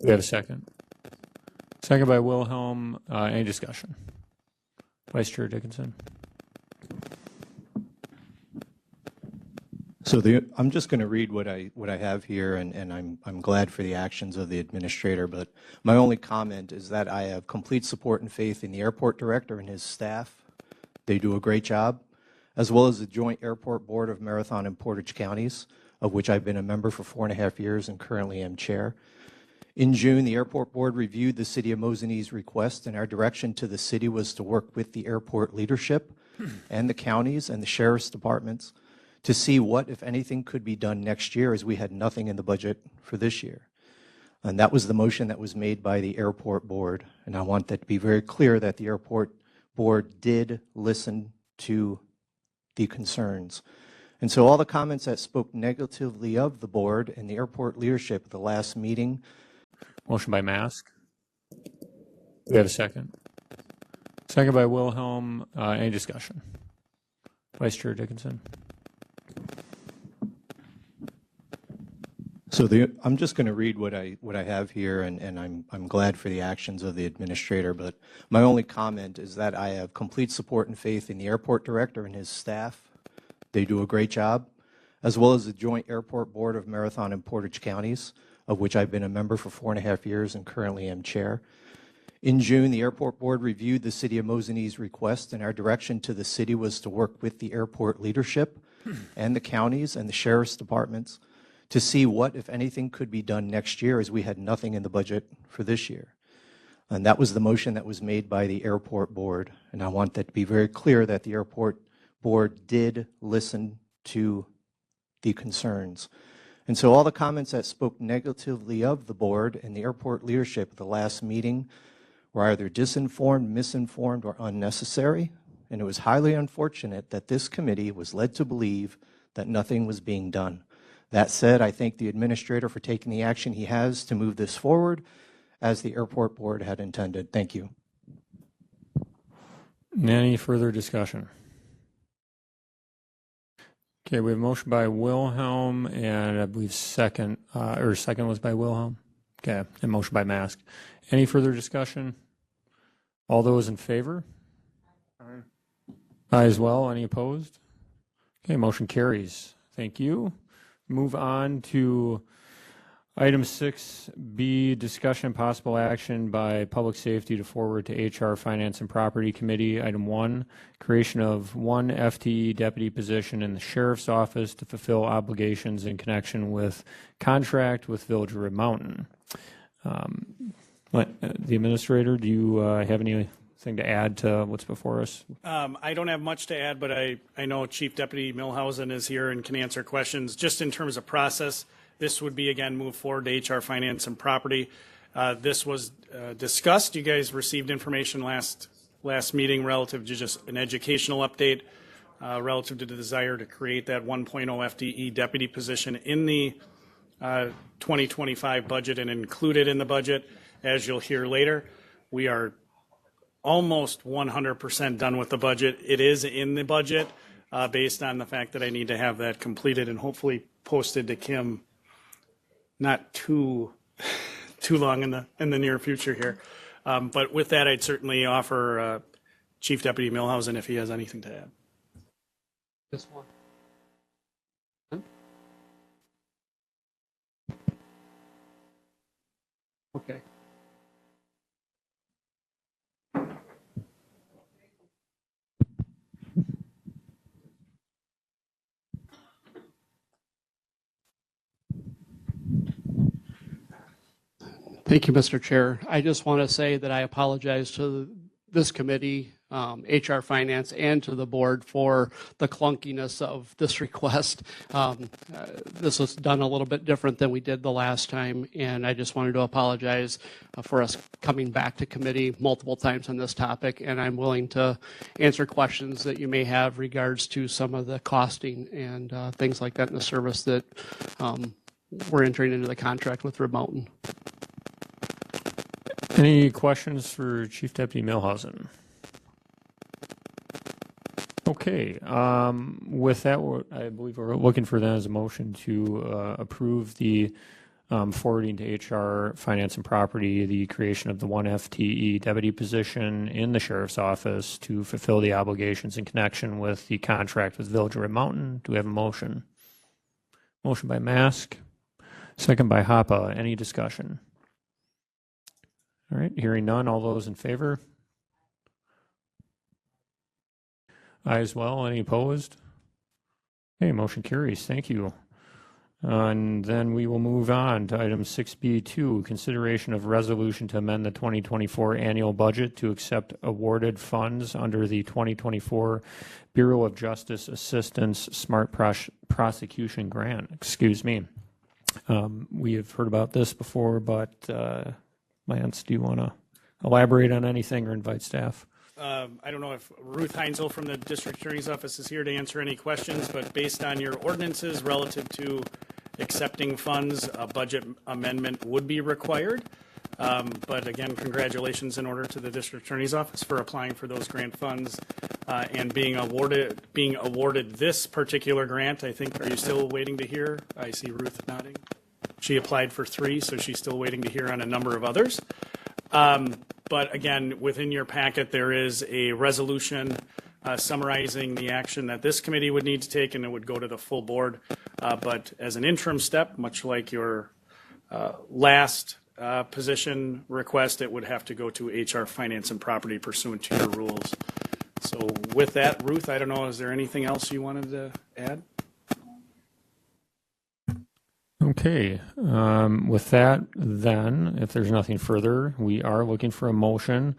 We have a second. Second by Wilhelm. Any discussion? Vice Chair Dickinson. So I'm just going to read what I have here, and I'm glad for the actions of the administrator. But my only comment is that I have complete support and faith in the airport director and his staff. They do a great job, as well as the Joint Airport Board of Marathon and Portage Counties, of which I've been a member for 4.5 years and currently am chair. In June, the airport board reviewed the city of Mosinee request, and our direction to the city was to work with the airport leadership and the counties and the sheriff's departments to see what, if anything, could be done next year, as we had nothing in the budget for this year. And that was the motion that was made by the airport board. And I want that to be very clear that the airport board did listen to the concerns. And so all the comments that spoke negatively of the board and the airport leadership at the last meeting. Motion by Mask. We have a second. Second by Wilhelm. Any discussion? Vice Chair Dickinson. So I'm just going to read what I have here, and I'm glad for the actions of the administrator. But my only comment is that I have complete support and faith in the airport director and his staff. They do a great job, as well as the Joint Airport Board of Marathon and Portage Counties, of which I've been a member for 4.5 years and currently am chair. In June, the airport board reviewed the city of Mosinee's request, and our direction to the city was to work with the airport leadership and the counties and the sheriff's departments to see what, if anything, could be done next year, as we had nothing in the budget for this year. And that was the motion that was made by the airport board. And I want that to be very clear that the airport board did listen to the concerns. And so all the comments that spoke negatively of the board and the airport leadership at the last meeting were either disinformed, misinformed, or unnecessary. And it was highly unfortunate that this committee was led to believe that nothing was being done. That said, I thank the administrator for taking the action he has to move this forward as the airport board had intended. Thank you. Any further discussion? Okay, we have a motion by Wilhelm, and I believe second was by Wilhelm. Okay, and motion by Mask. Any further discussion? All those in favor? Aye. Aye as well. Any opposed? Okay, motion carries. Thank you. Move on to item 6B, discussion and possible action by Public Safety to forward to HR, Finance, and Property Committee. Item 1, creation of one FTE deputy position in the Sheriff's Office to fulfill obligations in connection with contract with Village of Rib Mountain. The Administrator, do you have anything to add to what's before us? I don't have much to add, but I know Chief Deputy Milhausen is here and can answer questions. Just in terms of process, this would be, again, move forward to HR, Finance, and Property. This was discussed. You guys received information last meeting relative to just an educational update relative to the desire to create that 1.0 FTE deputy position in the 2025 budget and include it in the budget. As you'll hear later, we are almost 100% done with the budget. It is in the budget based on the fact that I need to have that completed and hopefully posted to Kim not too long in the near future here. But with that, I'd certainly offer Chief Deputy Milhausen if he has anything to add. This one. Okay. Thank you, Mr. Chair. I just want to say that I apologize to this committee, HR, Finance, and to the board for the clunkiness of this request. This was done a little bit different than we did the last time, and I just wanted to apologize for us coming back to committee multiple times on this topic, and I'm willing to answer questions that you may have regards to some of the costing and things like that in the service that we're entering into the contract with Rib Mountain. Any questions for Chief Deputy Milhausen? Okay. With that, I believe we're looking for that as a motion to approve the forwarding to HR, Finance and Property, the creation of the one FTE deputy position in the sheriff's office to fulfill the obligations in connection with the contract with Village of Red Mountain. Do we have a motion? Motion by Mask, second by Hoppe. Any discussion? All right, hearing none. All those in favor? Aye as well. Any opposed? Okay, motion carries. Thank you. And then we will move on to item 6B2, consideration of resolution to amend the 2024 annual budget to accept awarded funds under the 2024 Bureau of Justice Assistance Smart Prosecution Grant. Excuse me. We have heard about this before, but Lance, do you want to elaborate on anything or invite staff? I don't know if Ruth Heinzel from the District Attorney's Office is here to answer any questions, but based on your ordinances relative to accepting funds, a budget amendment would be required. But again, congratulations in order to the District Attorney's Office for applying for those grant funds and being awarded this particular grant. I think, are you still waiting to hear? I see Ruth nodding. She applied for 3, so she's still waiting to hear on a number of others. But again, within your packet, there is a resolution summarizing the action that this committee would need to take, and it would go to the full board. But as an interim step, much like your last position request, it would have to go to HR, Finance, and Property pursuant to your rules. So with that, Ruth, I don't know, is there anything else you wanted to add? Okay, with that, then, if there's nothing further, we are looking for a motion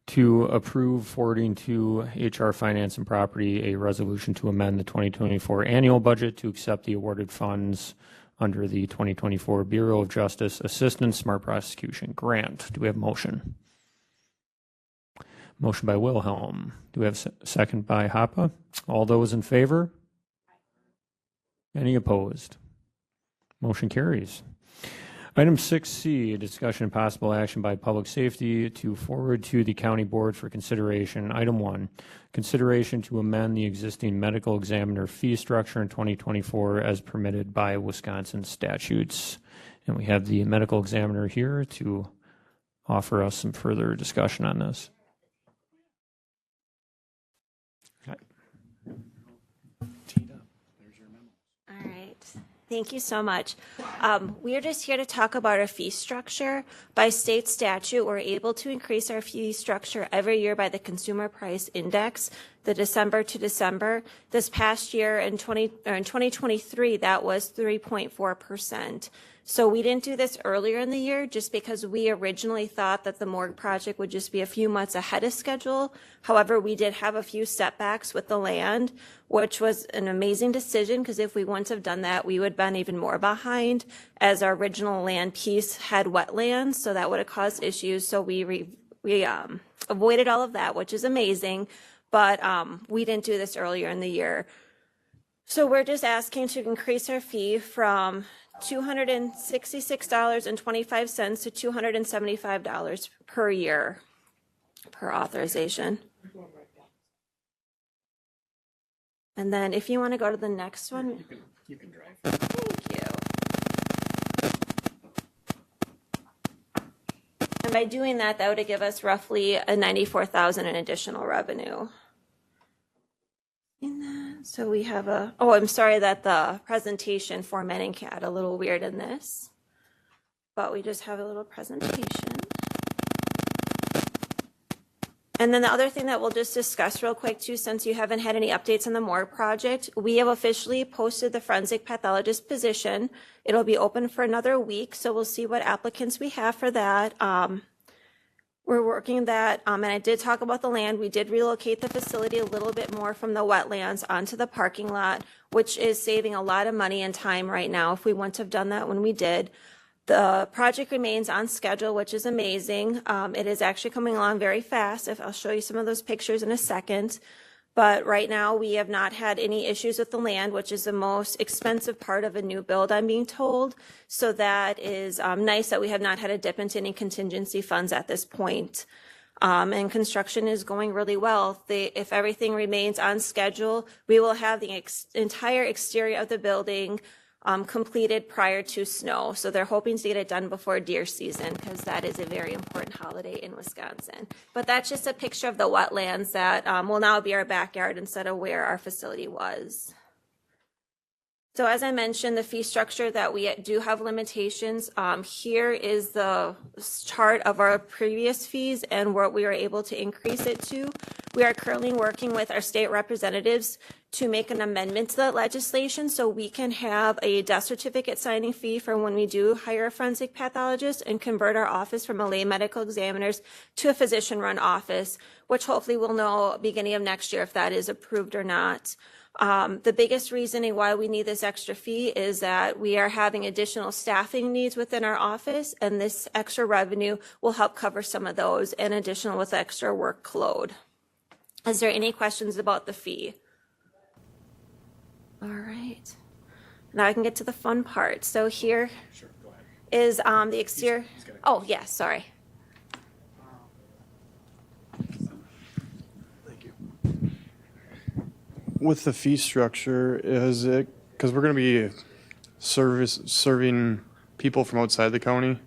to approve forwarding to HR, Finance, and Property a resolution to amend the 2024 annual budget to accept the awarded funds under the 2024 Bureau of Justice Assistance Smart Prosecution Grant. Do we have a motion? Motion by Wilhelm. Do we have a second by Hoppe? All those in favor? Any opposed? Motion carries. Item 6C, a discussion and possible action by Public Safety to forward to the County Board for consideration. Item 1, consideration to amend the existing medical examiner fee structure in 2024 as permitted by Wisconsin statutes. And we have the medical examiner here to offer us some further discussion on this. All right. Thank you so much. We are just here to talk about our fee structure. By state statute, we're able to increase our fee structure every year by the Consumer Price Index, the December to December. This past year in 2023, that was 3.4%. So we didn't do this earlier in the year just because we originally thought that the morgue project would just be a few months ahead of schedule. However, we did have a few setbacks with the land, which was an amazing decision because if we wouldn't have done that, we would have been even more behind as our original land piece had wetlands. So that would have caused issues. So we avoided all of that, which is amazing. But we didn't do this earlier in the year. So we're just asking to increase our fee from $266.25 to $275 per year per authorization. And then if you want to go to the next one. You can drive. Thank you. And by doing that, that would give us roughly a $94,000 in additional revenue. So we have I'm sorry that the presentation formatting got a little weird in this, but we just have a little presentation. And then the other thing that we'll just discuss real quick too, since you haven't had any updates on the morgue project, we have officially posted the forensic pathologist position. It'll be open for another week, so we'll see what applicants we have for that. We're working that, and I did talk about the land. We did relocate the facility a little bit more from the wetlands onto the parking lot, which is saving a lot of money and time right now if we wouldn't have done that when we did. The project remains on schedule, which is amazing. It is actually coming along very fast. I'll show you some of those pictures in a second. But right now, we have not had any issues with the land, which is the most expensive part of a new build, I'm being told. So that is nice that we have not had a dip into any contingency funds at this point. And construction is going really well. If everything remains on schedule, we will have the entire exterior of the building completed prior to snow. So they're hoping to get it done before deer season because that is a very important holiday in Wisconsin. But that's just a picture of the wetlands that will now be our backyard instead of where our facility was. So as I mentioned, the fee structure that we do have limitations. Here is the chart of our previous fees and what we were able to increase it to. We are currently working with our state representatives to make an amendment to that legislation so we can have a death certificate signing fee for when we do hire a forensic pathologist and convert our office from a lay medical examiners to a physician-run office, which hopefully we'll know beginning of next year if that is approved or not. The biggest reasoning why we need this extra fee is that we are having additional staffing needs within our office, and this extra revenue will help cover some of those in addition with extra workload. Is there any questions about the fee? All right. Now I can get to the fun part. So here is the exterior. Oh, yeah, sorry. With the fee structure, is it, because we're going to be serving people from outside the county?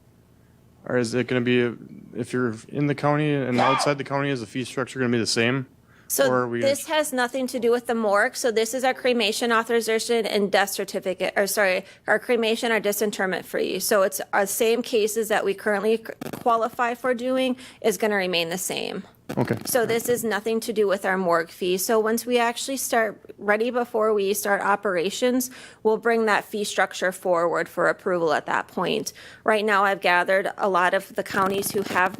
Or is it going to be, if you're in the county and outside the county, is the fee structure going to be the same? Or So are we- this has nothing to do with the morgue. So this is our cremation authorization and death certificate, or sorry, our cremation, our disinterment free. So it's our same cases that we currently qualify for doing is going to remain the same. Okay. So this is nothing to do with our morgue fee. So once we actually start ready before we start operations, we'll bring that fee structure forward for approval at that point. Right now, I've gathered a lot of the counties who have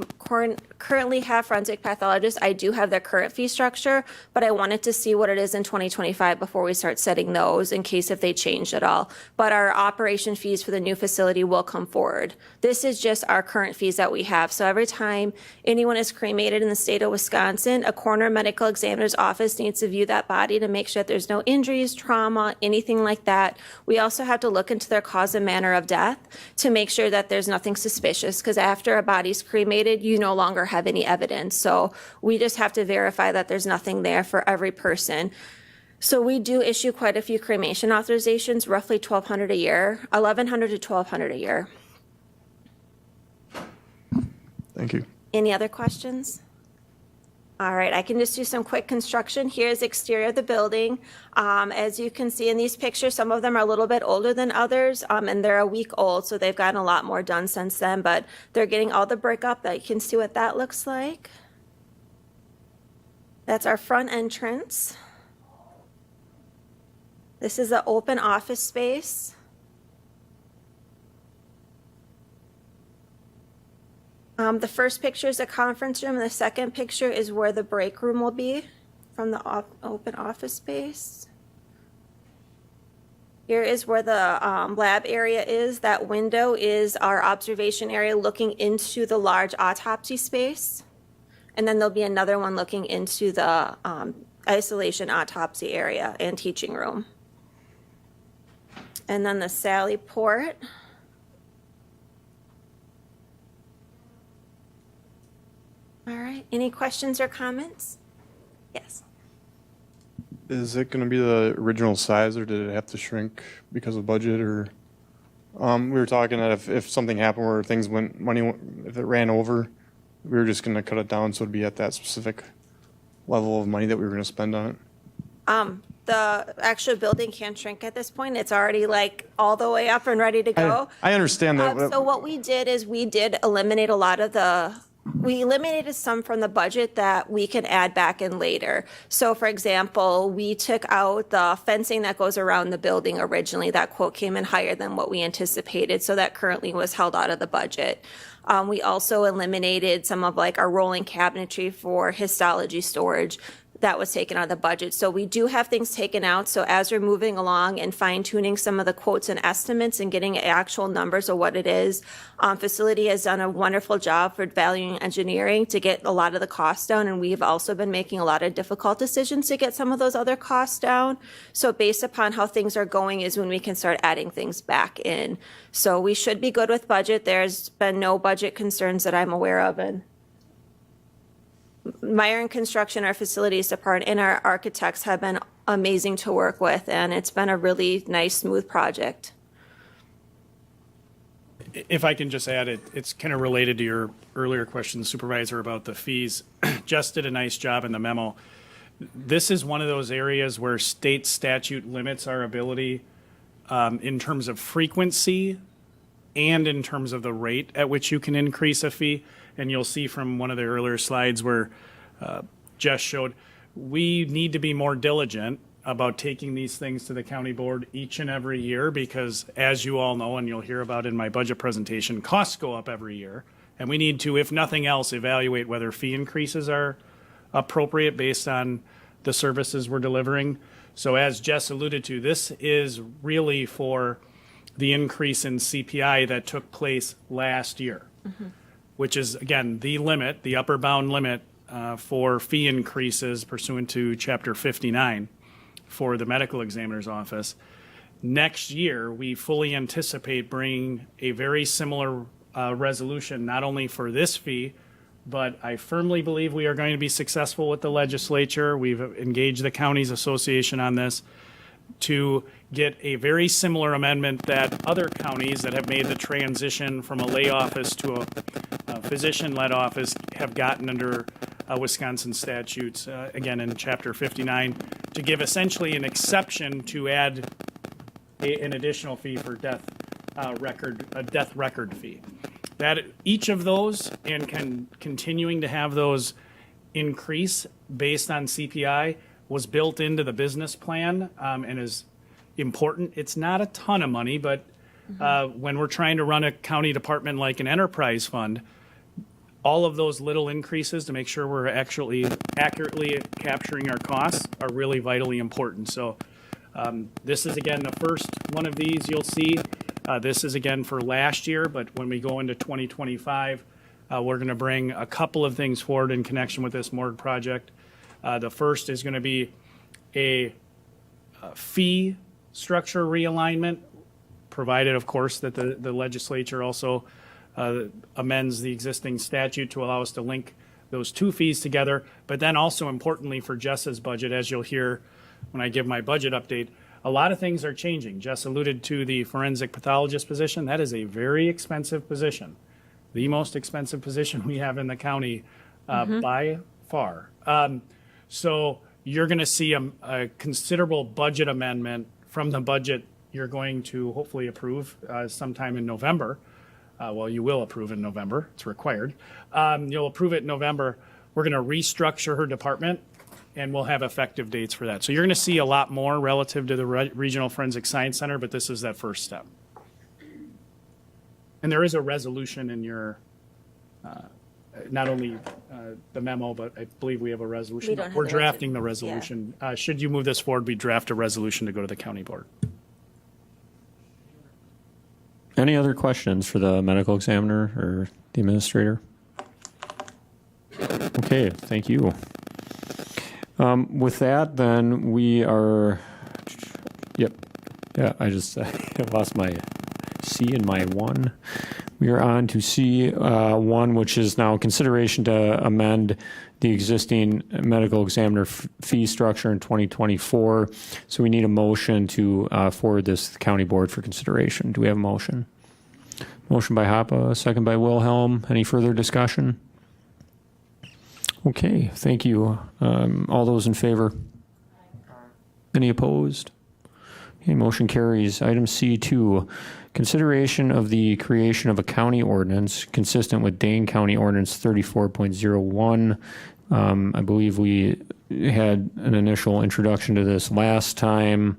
currently have forensic pathologists. I do have their current fee structure, but I wanted to see what it is in 2025 before we start setting those in case if they change at all. But our operation fees for the new facility will come forward. This is just our current fees that we have. So every time anyone is cremated in the state of Wisconsin, a coroner medical examiner's office needs to view that body to make sure that there's no injuries, trauma, anything like that. We also have to look into their cause and manner of death to make sure that there's nothing suspicious, because after a body's cremated, you no longer have any evidence. So we just have to verify that there's nothing there for every person. So we do issue quite a few cremation authorizations, roughly 1,200 a year, 1,100 to 1,200 a year. Thank you. Any other questions? All right, I can just do some quick construction. Here's the exterior of the building. As you can see in these pictures, some of them are a little bit older than others, and they're a week old, so they've gotten a lot more done since then, but they're getting all the brick up. That you can see what that looks like. That's our front entrance. This is an open office space. The first picture is a conference room, and the second picture is where the break room will be from the open office space. Here is where the lab area is. That window is our observation area looking into the large autopsy space. And then there'll be another one looking into the isolation autopsy area and teaching room. And then the Sally Port. All right, any questions or comments? Yes. Is it going to be the original size, or did it have to shrink because of budget? Or we were talking that if something happened where things if it ran over, we were just going to cut it down so it'd be at that specific level of money that we were going to spend on it. The actual building can't shrink at this point. It's already like all the way up and ready to go. I understand that. So what we did is we did eliminate a lot of we eliminated some from the budget that we can add back in later. So for example, we took out the fencing that goes around the building originally. That quote came in higher than what we anticipated, so that currently was held out of the budget. We also eliminated some of like our rolling cabinetry for histology storage. That was taken out of the budget. So we do have things taken out. So as we're moving along and fine tuning some of the quotes and estimates and getting actual numbers of what it is, facility has done a wonderful job for value engineering to get a lot of the costs down. And we've also been making a lot of difficult decisions to get some of those other costs down. So based upon how things are going is when we can start adding things back in. So we should be good with budget. There's been no budget concerns that I'm aware of. And Myron Construction, our facilities department, and our architects have been amazing to work with, and it's been a really nice, smooth project. If I can just add, it's kind of related to your earlier question, Supervisor, about the fees. Jess did a nice job in the memo. This is one of those areas where state statute limits our ability in terms of frequency and in terms of the rate at which you can increase a fee. And you'll see from one of the earlier slides where Jess showed, we need to be more diligent about taking these things to the county board each and every year because, as you all know, and you'll hear about in my budget presentation, costs go up every year. And we need to, if nothing else, evaluate whether fee increases are appropriate based on the services we're delivering. So as Jess alluded to, this is really for the increase in CPI that took place last year, which is, again, the limit, the upper bound limit for fee increases pursuant to Chapter 59 for the medical examiner's office. Next year, we fully anticipate bringing a very similar resolution, not only for this fee, but I firmly believe we are going to be successful with the legislature. We've engaged the counties association on this to get a very similar amendment that other counties that have made the transition from a lay office to a physician-led office have gotten under Wisconsin statutes, again in Chapter 59, to give essentially an exception to add an additional fee for death record fee. That each of those and continuing to have those increase based on CPI was built into the business plan and is important. It's not a ton of money, but when we're trying to run a county department like an enterprise fund, all of those little increases to make sure we're actually accurately capturing our costs are really vitally important. So this is, again, the first one of these you'll see. This is, again, for last year, but when we go into 2025, we're going to bring a couple of things forward in connection with this morgue project. The first is going to be a fee structure realignment, provided, of course, that the legislature also amends the existing statute to allow us to link those two fees together. But then also importantly for Jess's budget, as you'll hear when I give my budget update, a lot of things are changing. Jess alluded to the forensic pathologist position. That is a very expensive position, the most expensive position we have in the county by far. So you're going to see a considerable budget amendment from the budget you're going to hopefully approve sometime in November. Well, you will approve in November. It's required. You'll approve it in November. We're going to restructure her department, and we'll have effective dates for that. So you're going to see a lot more relative to the Regional Forensic Science Center, but this is that first step. And there is a resolution in your, not only the memo, but I believe we have a resolution. We don't have We're the drafting the resolution. Should you move this forward, we draft a resolution to go to the county board. Any other questions for the medical examiner or the administrator? Okay, thank you. With that, then we are, yep. Yeah, I just I lost my C and my 1. We are on to C1, which is now consideration to amend the existing medical examiner fee structure in 2024. So we need a motion to forward this to the county board for consideration. Do we have a motion? Motion by Hoppe, second by Wilhelm. Any further discussion? Okay, thank you. All those in favor? Any opposed? Okay, motion carries. Item C2, consideration of the creation of a county ordinance consistent with Dane County Ordinance 34.01. I believe we had an initial introduction to this last time.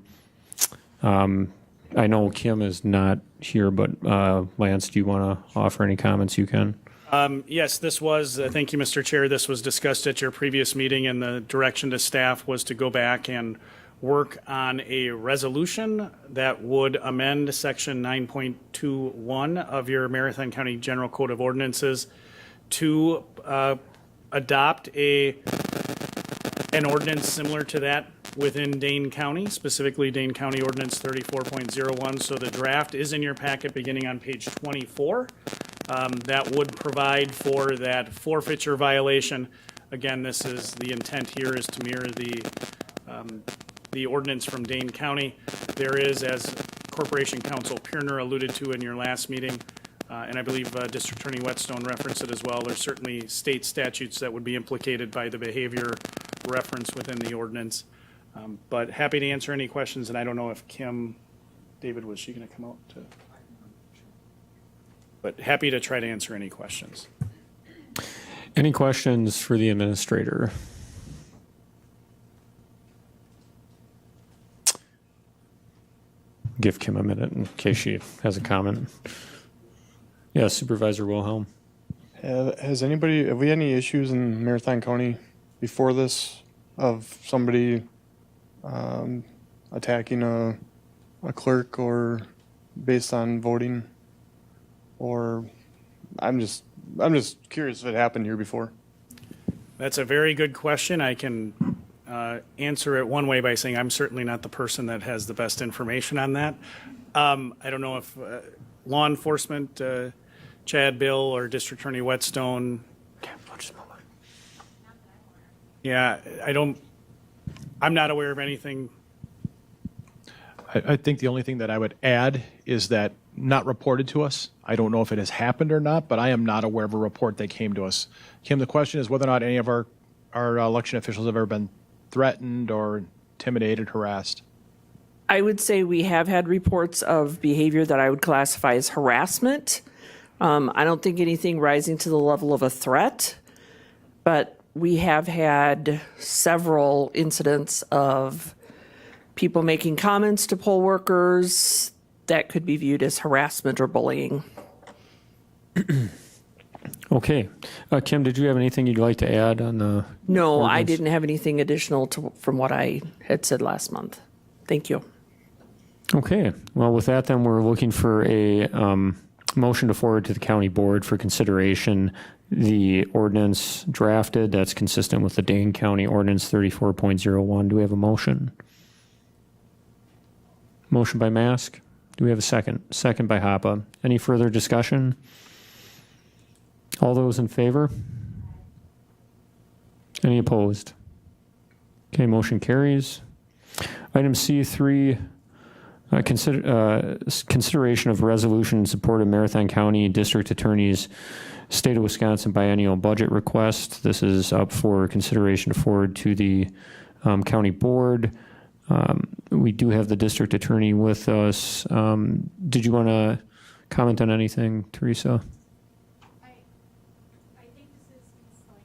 I know Kim is not here, but Lance, do you want to offer any comments? You can. Yes, this was, thank you, Mr. Chair. This was discussed at your previous meeting, and the direction to staff was to go back and work on a resolution that would amend Section 9.21 of your Marathon County General Code of Ordinances to adopt an ordinance similar to that within Dane County, specifically Dane County Ordinance 34.01. So the draft is in your packet beginning on page 24. That would provide for that forfeiture violation. Again, this is the intent here is to mirror the ordinance from Dane County. There is, as Corporation Counsel Pirner alluded to in your last meeting, And I believe District Attorney Whetstone referenced it as well. There's certainly state statutes that would be implicated by the behavior reference within the ordinance. But happy to answer any questions, and I don't know if David, was she going to come out to? But happy to try to answer any questions. Any questions for the administrator? Give Kim a minute in case she has a comment. Yeah, Supervisor Wilhelm. Have we had any issues in Marathon County before this of somebody attacking a clerk or based on voting? Or I'm just curious if it happened here before. That's a very good question. I can answer it one way by saying I'm certainly not the person that has the best information on that. I don't know if law enforcement, Chad, Bill, or District Attorney Whetstone. Yeah, I'm not aware of anything. I think the only thing that I would add is that not reported to us. I don't know if it has happened or not, but I am not aware of a report that came to us. Kim, the question is whether or not any of our election officials have ever been threatened or intimidated, harassed. I would say we have had reports of behavior that I would classify as harassment. I don't think anything rising to the level of a threat, but we have had several incidents of people making comments to poll workers that could be viewed as harassment or bullying. Okay. Kim, did you have anything you'd like to add on the? No, I ordinance? didn't have anything additional from what I had said last month. Thank you. Okay. Well, with that, then we're looking for a motion to forward to the county board for consideration the ordinance drafted that's consistent with the Dane County Ordinance 34.01. Do we have a motion? Motion by Mask. Do we have a second? Second by Hoppe. Any further discussion? All those in favor? Any opposed? Okay, motion carries. Item C3, consideration of resolution in support of Marathon County District Attorney's State of Wisconsin biennial budget request. This is up for consideration to forward to the county board. We do have the district attorney with us. Did you want to comment on anything, Teresa? I think this is miscellaneous.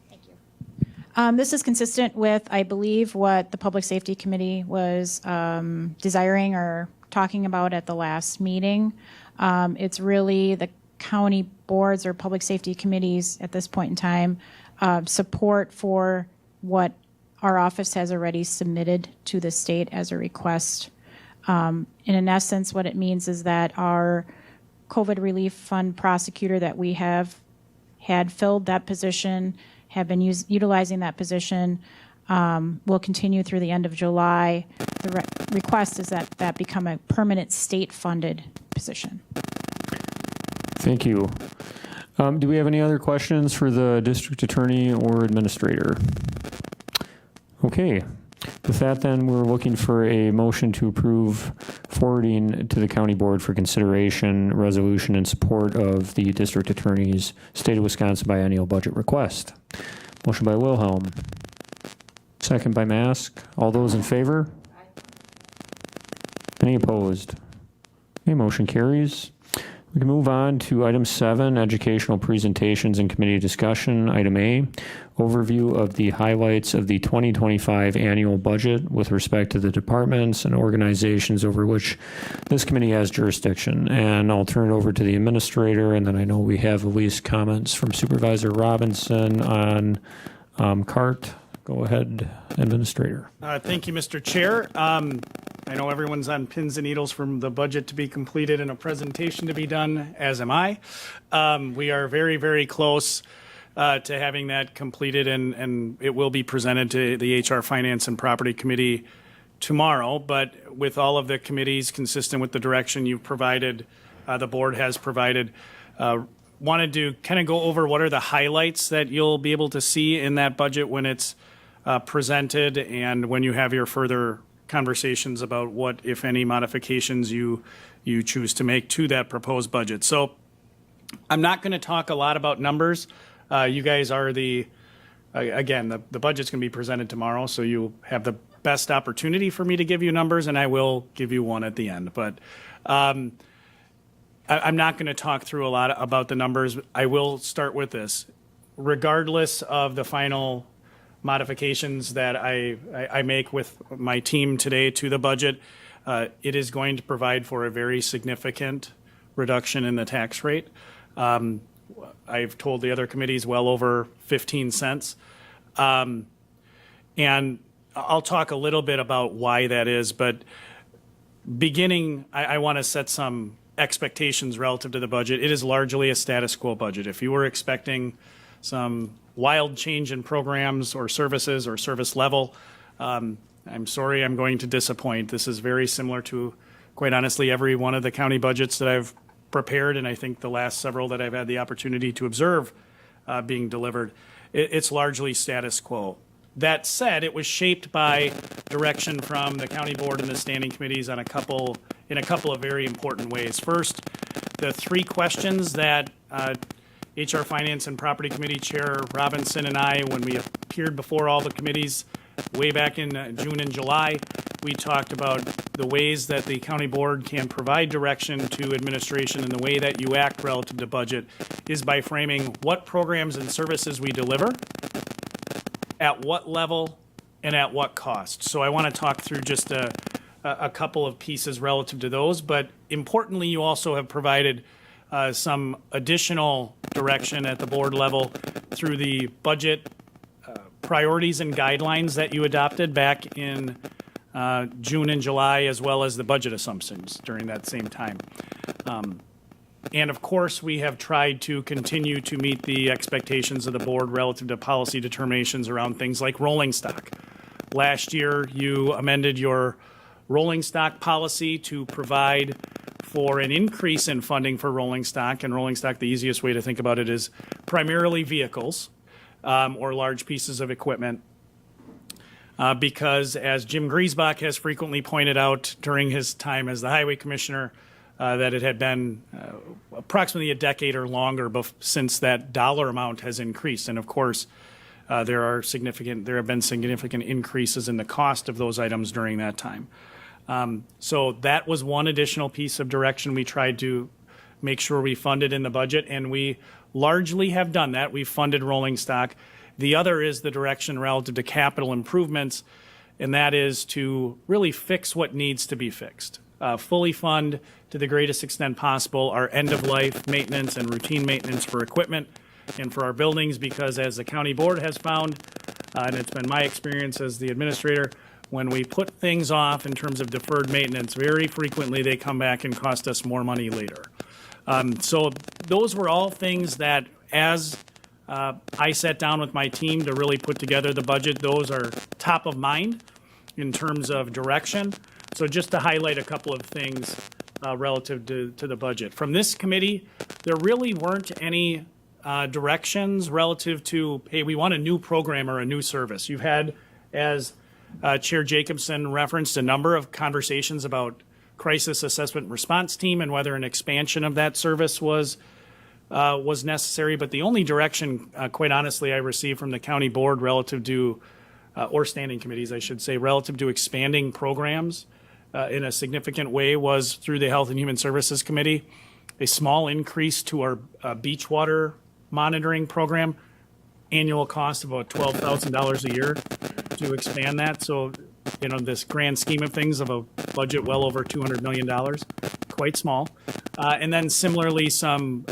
Thank you. This is consistent with, I believe, what the Public Safety Committee was desiring or talking about at the last meeting. It's really the county boards or public safety committees at this point in time support for what our office has already submitted to the state as a request. In essence, what it means is that our COVID relief fund prosecutor that we have had filled that position, have been utilizing that position, will continue through the end of July. The request is that that become a permanent state-funded position. Thank you. Do we have any other questions for the district attorney or administrator? Okay. With that, then, we're looking for a motion to approve forwarding to the county board for consideration resolution in support of the district attorney's State of Wisconsin biennial budget request. Motion by Wilhelm. Second by Mask. All those in favor? Any opposed? Okay, motion carries. We can move on to item 7, educational presentations and committee discussion. Item A, overview of the highlights of the 2025 annual budget with respect to the departments and organizations over which this committee has jurisdiction. And I'll turn it over to the administrator, and then I know we have at least comments from Supervisor Robinson on CART. Go ahead, Administrator. Thank you, Mr. Chair. I know everyone's on pins and needles from the budget to be completed and a presentation to be done, as am I. We are very, very close to having that completed, and it will be presented to the HR Finance and Property Committee tomorrow. But with all of the committees consistent with the direction you've provided, the board has provided, wanted to kind of go over what are the highlights that you'll be able to see in that budget when it's presented and when you have your further conversations about what, if any, modifications you choose to make to that proposed budget. So I'm not going to talk a lot about numbers. You guys are again, the budget's going to be presented tomorrow, so you have the best opportunity for me to give you numbers, and I will give you one at the end. But I'm not going to talk through a lot about the numbers. I will start with this. Regardless of the final modifications that I make with my team today to the budget, it is going to provide for a very significant reduction in the tax rate. I've told the other committees well over 15 cents. And I'll talk a little bit about why that is, but I want to set some expectations relative to the budget. It is largely a status quo budget. If you were expecting some wild change in programs or services or service level, I'm sorry, I'm going to disappoint. This is very similar to, quite honestly, every one of the county budgets that I've prepared, and I think the last several that I've had the opportunity to observe being delivered. It's largely status quo. That said, it was shaped by direction from the county board and the standing committees in a couple of very important ways. First, the three questions that HR Finance and Property Committee Chair Robinson and I, when we appeared before all the committees way back in June and July, we talked about the ways that the county board can provide direction to administration, and the way that you act relative to budget is by framing what programs and services we deliver, at what level, and at what cost. So I want to talk through just a couple of pieces relative to those, but importantly, you also have provided some additional direction at the board level through the budget priorities and guidelines that you adopted back in June and July, as well as the budget assumptions during that same time. And of course, we have tried to continue to meet the expectations of the board relative to policy determinations around things like rolling stock. Last year, you amended your rolling stock policy to provide for an increase in funding for rolling stock. And rolling stock, the easiest way to think about it is primarily vehicles or large pieces of equipment. Because as Jim Griesbach has frequently pointed out during his time as the highway commissioner, that it had been approximately a decade or longer since that dollar amount has increased. And of course, there have been significant increases in the cost of those items during that time. So that was one additional piece of direction we tried to make sure we funded in the budget, and we largely have done that. We've funded rolling stock. The other is the direction relative to capital improvements, and that is to really fix what needs to be fixed. Fully fund to the greatest extent possible our end-of-life maintenance and routine maintenance for equipment and for our buildings, because as the county board has found, and it's been my experience as the administrator, when we put things off in terms of deferred maintenance, very frequently they come back and cost us more money later. So those were all things that, as I sat down with my team to really put together the budget, those are top of mind in terms of direction. So just to highlight a couple of things relative to the budget. From this committee, there really weren't any directions relative to, hey, we want a new program or a new service. You've had, as Chair Jacobson referenced, a number of conversations about crisis assessment response team and whether an expansion of that service was necessary. But the only direction, quite honestly, I received from the county board relative to, or standing committees, I should say, relative to expanding programs in a significant way was through the Health and Human Services Committee. A small increase to our beach water monitoring program, annual cost of about $12,000 a year to expand that. So, this grand scheme of things of a budget well over $200 million, quite small. And then similarly, some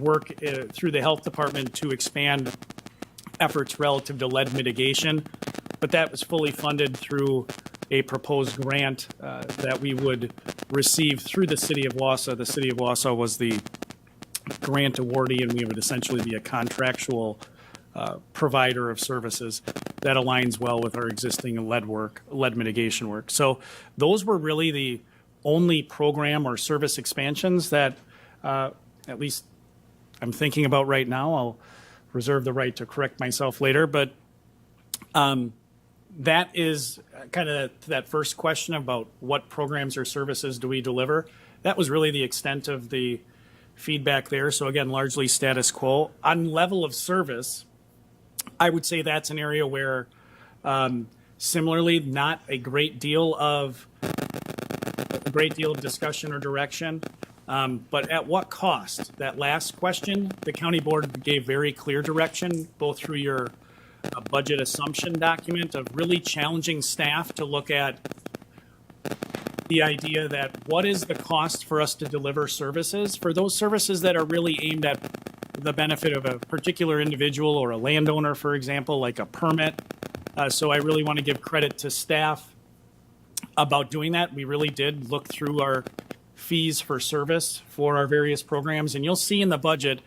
work through the health department to expand efforts relative to lead mitigation. But that was fully funded through a proposed grant that we would receive through the City of Wausau. The City of Wausau was the grant awardee, and we would essentially be a contractual provider of services that aligns well with our existing lead mitigation work. So those were really the only program or service expansions that, at least I'm thinking about right now. I'll reserve the right to correct myself later, but that is kind of that first question about what programs or services do we deliver. That was really the extent of the feedback there. So again, largely status quo. On level of service, I would say that's an area where similarly, not a great deal of discussion or direction. But at what cost? That last question, the county board gave very clear direction, both through your budget assumption document of really challenging staff to look at the idea that what is the cost for us to deliver services for those services that are really aimed at the benefit of a particular individual or a landowner, for example, like a permit. So I really want to give credit to staff about doing that. We really did look through our fees for service for our various programs. And you'll see in the budget,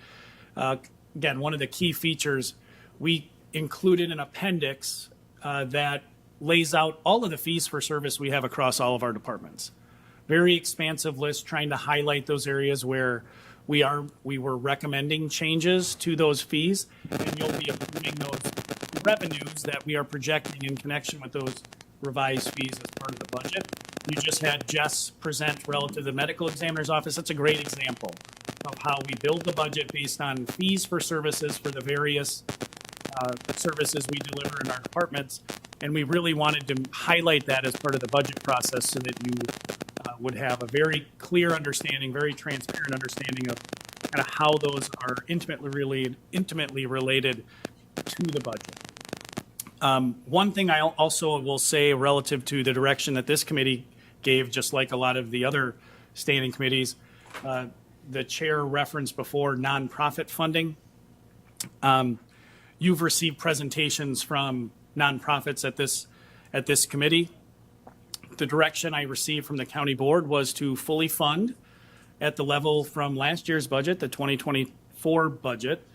again, one of the key features, we included an appendix that lays out all of the fees for service we have across all of our departments. Very expansive list, trying to highlight those areas where we were recommending changes to those fees, and you'll be approving those revenues that we are projecting in connection with those revised fees as part of the budget. You just had Jess present relative to the medical examiner's office. That's a great example of how we build the budget based on fees for services for the various services we deliver in our departments. And we really wanted to highlight that as part of the budget process so that you would have a very clear understanding, very transparent understanding of kind of how those are intimately related to the budget. One thing I also will say relative to the direction that this committee gave, just like a lot of the other standing committees, the chair referenced before nonprofit funding. You've received presentations from nonprofits at this committee. The direction I received from the county board was to fully fund at the level from last year's budget, the 2024 budget,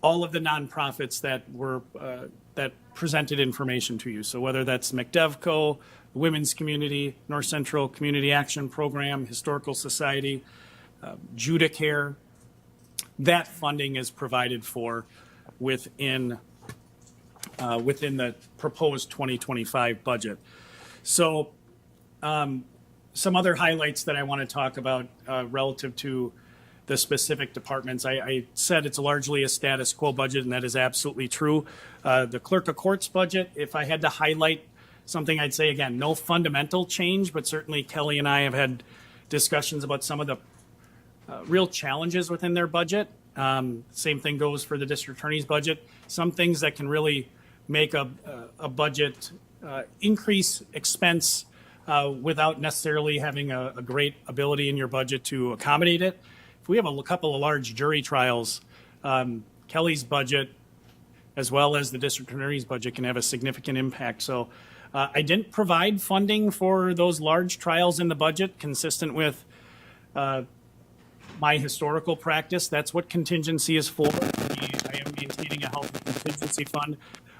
all of the nonprofits that were that presented information to you. So whether that's McDevco, the Women's Community, North Central Community Action Program, Historical Society, Judicare, that funding is provided for within the proposed 2025 budget. So some other highlights that I want to talk about relative to the specific departments. I said it's largely a status quo budget, and that is absolutely true. The clerk of courts budget, if I had to highlight something, I'd say, again, no fundamental change, but certainly Kelly and I have had discussions about some of the real challenges within their budget. Same thing goes for the district attorney's budget. Some things that can really make a budget increase expense without necessarily having a great ability in your budget to accommodate it. If we have a couple of large jury trials, Kelly's budget, as well as the district attorney's budget, can have a significant impact. So I didn't provide funding for those large trials in the budget, consistent with my historical practice. That's what contingency is for. I am maintaining a healthy contingency fund.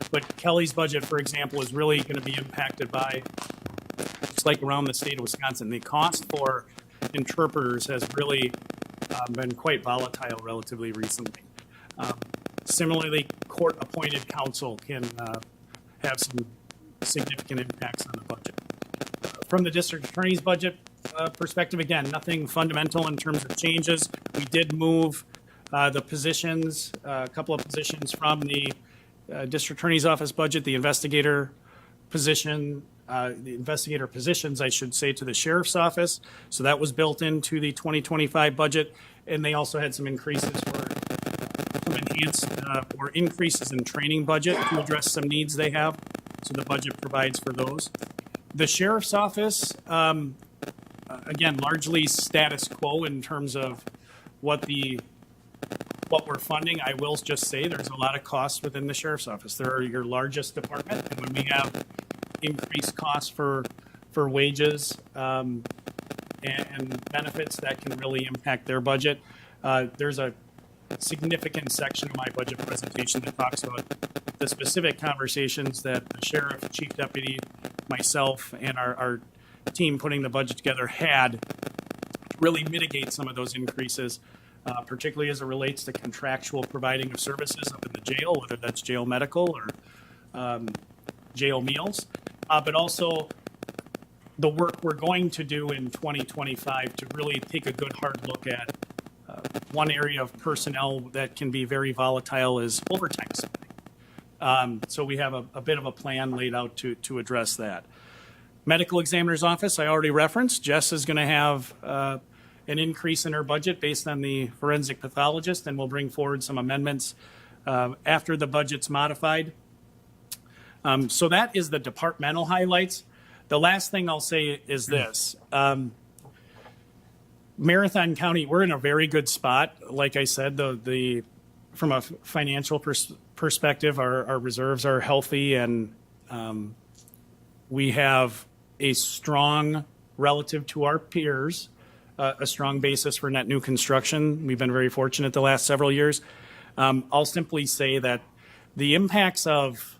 But Kelly's budget, for example, is really going to be impacted by, just like around the state of Wisconsin, the cost for interpreters has really been quite volatile relatively recently. Similarly, court-appointed counsel can have some significant impacts on the budget. From the district attorney's budget perspective, again, nothing fundamental in terms of changes. We did move the positions, a couple of positions from the district attorney's office budget, the investigator positions, I should say, to the sheriff's office. So that was built into the 2025 budget. And they also had some increases for some enhanced or increases in training budget to address some needs they have. So the budget provides for those. The sheriff's office, again, largely status quo in terms of what we're funding. I will just say there's a lot of costs within the sheriff's office. They're your largest department, and when we have increased costs for wages and benefits, that can really impact their budget. There's a significant section of my budget presentation that talks about the specific conversations that the sheriff, chief deputy, myself, and our team putting the budget together had to really mitigate some of those increases particularly as it relates to contractual providing of services up in the jail, whether that's jail medical or jail meals, but also the work we're going to do in 2025 to really take a good hard look at one area of personnel that can be very volatile is overtime spending. So we have a bit of a plan laid out to address that. Medical examiner's office, I already referenced. Jess is going to have an increase in her budget based on the forensic pathologist, and we'll bring forward some amendments after the budget's modified. So that is the departmental highlights. The last thing I'll say is this. Marathon County, we're in a very good spot. Like I said, from a financial perspective, our reserves are healthy, and we have a strong, relative to our peers, a strong basis for net new construction. We've been very fortunate the last several years. I'll simply say that the impacts of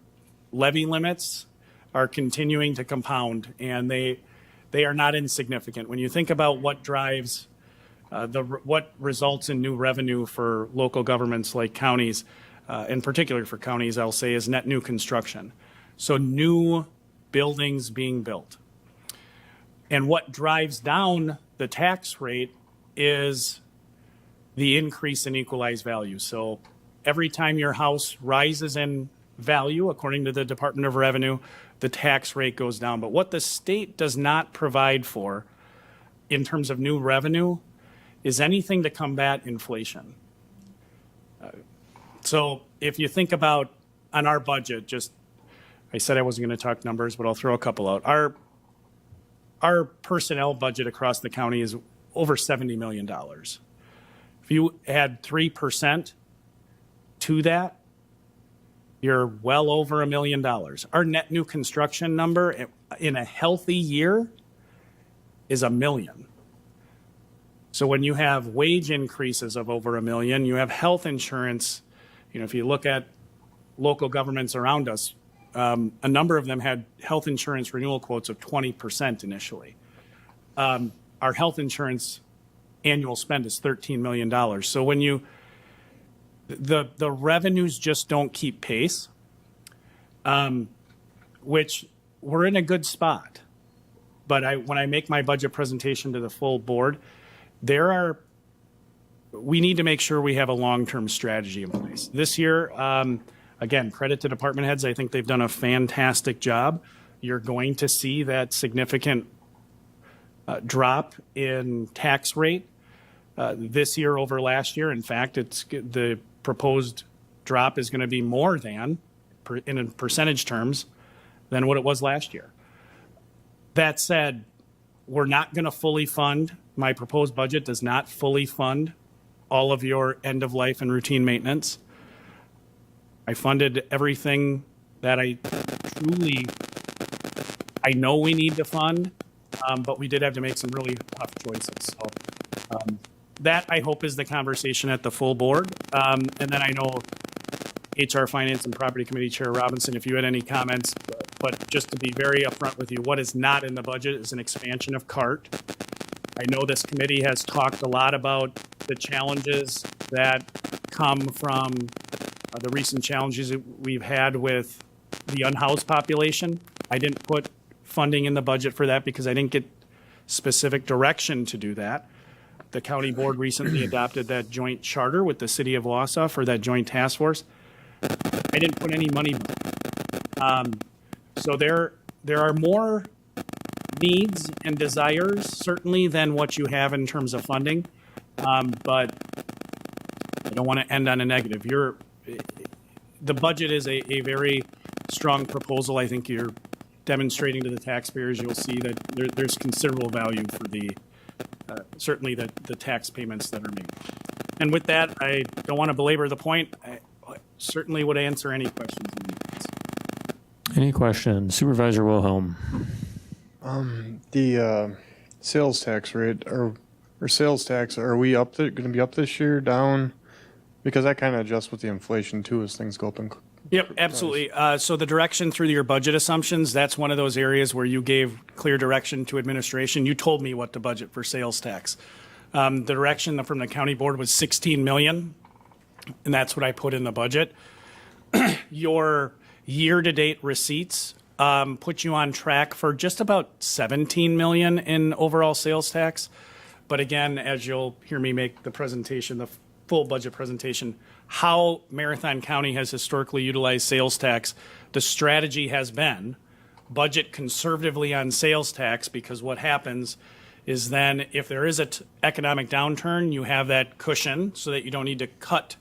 levy limits are continuing to compound, and they are not insignificant. When you think about what drives what results in new revenue for local governments like counties, in particular for counties, I'll say, is net new construction. So new buildings being built. And what drives down the tax rate is the increase in equalized value. So every time your house rises in value, according to the Department of Revenue, the tax rate goes down. But what the state does not provide for in terms of new revenue is anything to combat inflation. So if you think about on our budget, I said I wasn't going to talk numbers, but I'll throw a couple out. Our personnel budget across the county is over $70 million. If you add 3% to that, you're well over $1 million. Our net new construction number in a healthy year is $1 million. So when you have wage increases of over $1 million, you have health insurance. If you look at local governments around us, a number of them had health insurance renewal quotes of 20% initially. Our health insurance annual spend is $13 million. So when the revenues just don't keep pace, which we're in a good spot. But when I make my budget presentation to the full board, we need to make sure we have a long-term strategy in place. This year, again, credit to department heads. I think they've done a fantastic job. You're going to see that significant drop in tax rate this year over last year. In fact, the proposed drop is going to be more than, in percentage terms, than what it was last year. That said, we're not going to fully fund. My proposed budget does not fully fund all of your end-of-life and routine maintenance. I funded everything that I know we need to fund, but we did have to make some really tough choices. So that, I hope, is the conversation at the full board. And then I know HR Finance and Property Committee Chair Robinson, if you had any comments, but just to be very upfront with you, what is not in the budget is an expansion of CART. I know this committee has talked a lot about the challenges that come from the recent challenges that we've had with the unhoused population. I didn't put funding in the budget for that because I didn't get specific direction to do that. The county board recently adopted that joint charter with the city of Wausau for that joint task force. I didn't put any money. So there are more needs and desires certainly than what you have in terms of funding, but I don't want to end on a negative. The budget is a very strong proposal. I think you're demonstrating to the taxpayers. You'll see that there's considerable value for certainly the tax payments that are made. And with that, I don't want to belabor the point. I certainly would answer any questions. Any questions? Supervisor Wilhelm. The sales tax rate or sales tax, are we going to be up this year, down? Because that kind of adjusts with the inflation too as things go up. Yep, absolutely. So the direction through your budget assumptions, that's one of those areas where you gave clear direction to administration. You told me what to budget for sales tax. The direction from the county board was 16 million, and that's what I put in the budget. Your year-to-date receipts put you on track for just about 17 million in overall sales tax. But again, as you'll hear me make the presentation, the full budget presentation, how Marathon County has historically utilized sales tax, the strategy has been budget conservatively on sales tax, because what happens is then if there is an economic downturn, you have that cushion so that you don't need to cut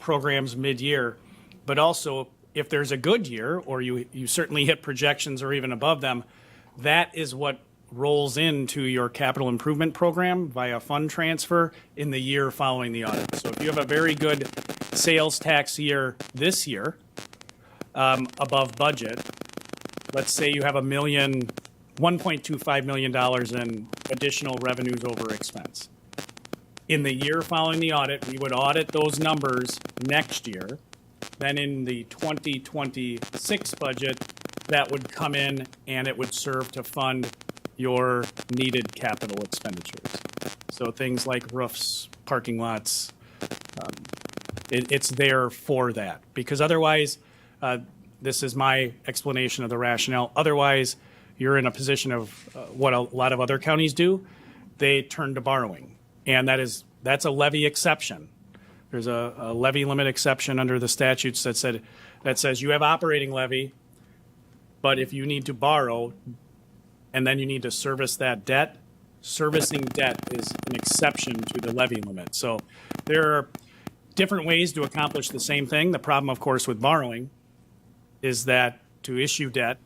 programs mid-year. But also, if there's a good year, or you certainly hit projections or even above them, that is what rolls into your capital improvement program via fund transfer in the year following the audit. So if you have a very good sales tax year this year, above budget, let's say you have $1.25 million in additional revenues over expense. In the year following the audit, we would audit those numbers next year. Then in the 2026 budget, that would come in and it would serve to fund your needed capital expenditures. So things like roofs, parking lots, it's there for that. Because otherwise, this is my explanation of the rationale. Otherwise, you're in a position of what a lot of other counties do. They turn to borrowing. And that's a levy exception. There's a levy limit exception under the statutes that says you have operating levy, but if you need to borrow and then you need to service that debt, servicing debt is an exception to the levy limit. So there are different ways to accomplish the same thing. The problem, of course, with borrowing is that to issue debt,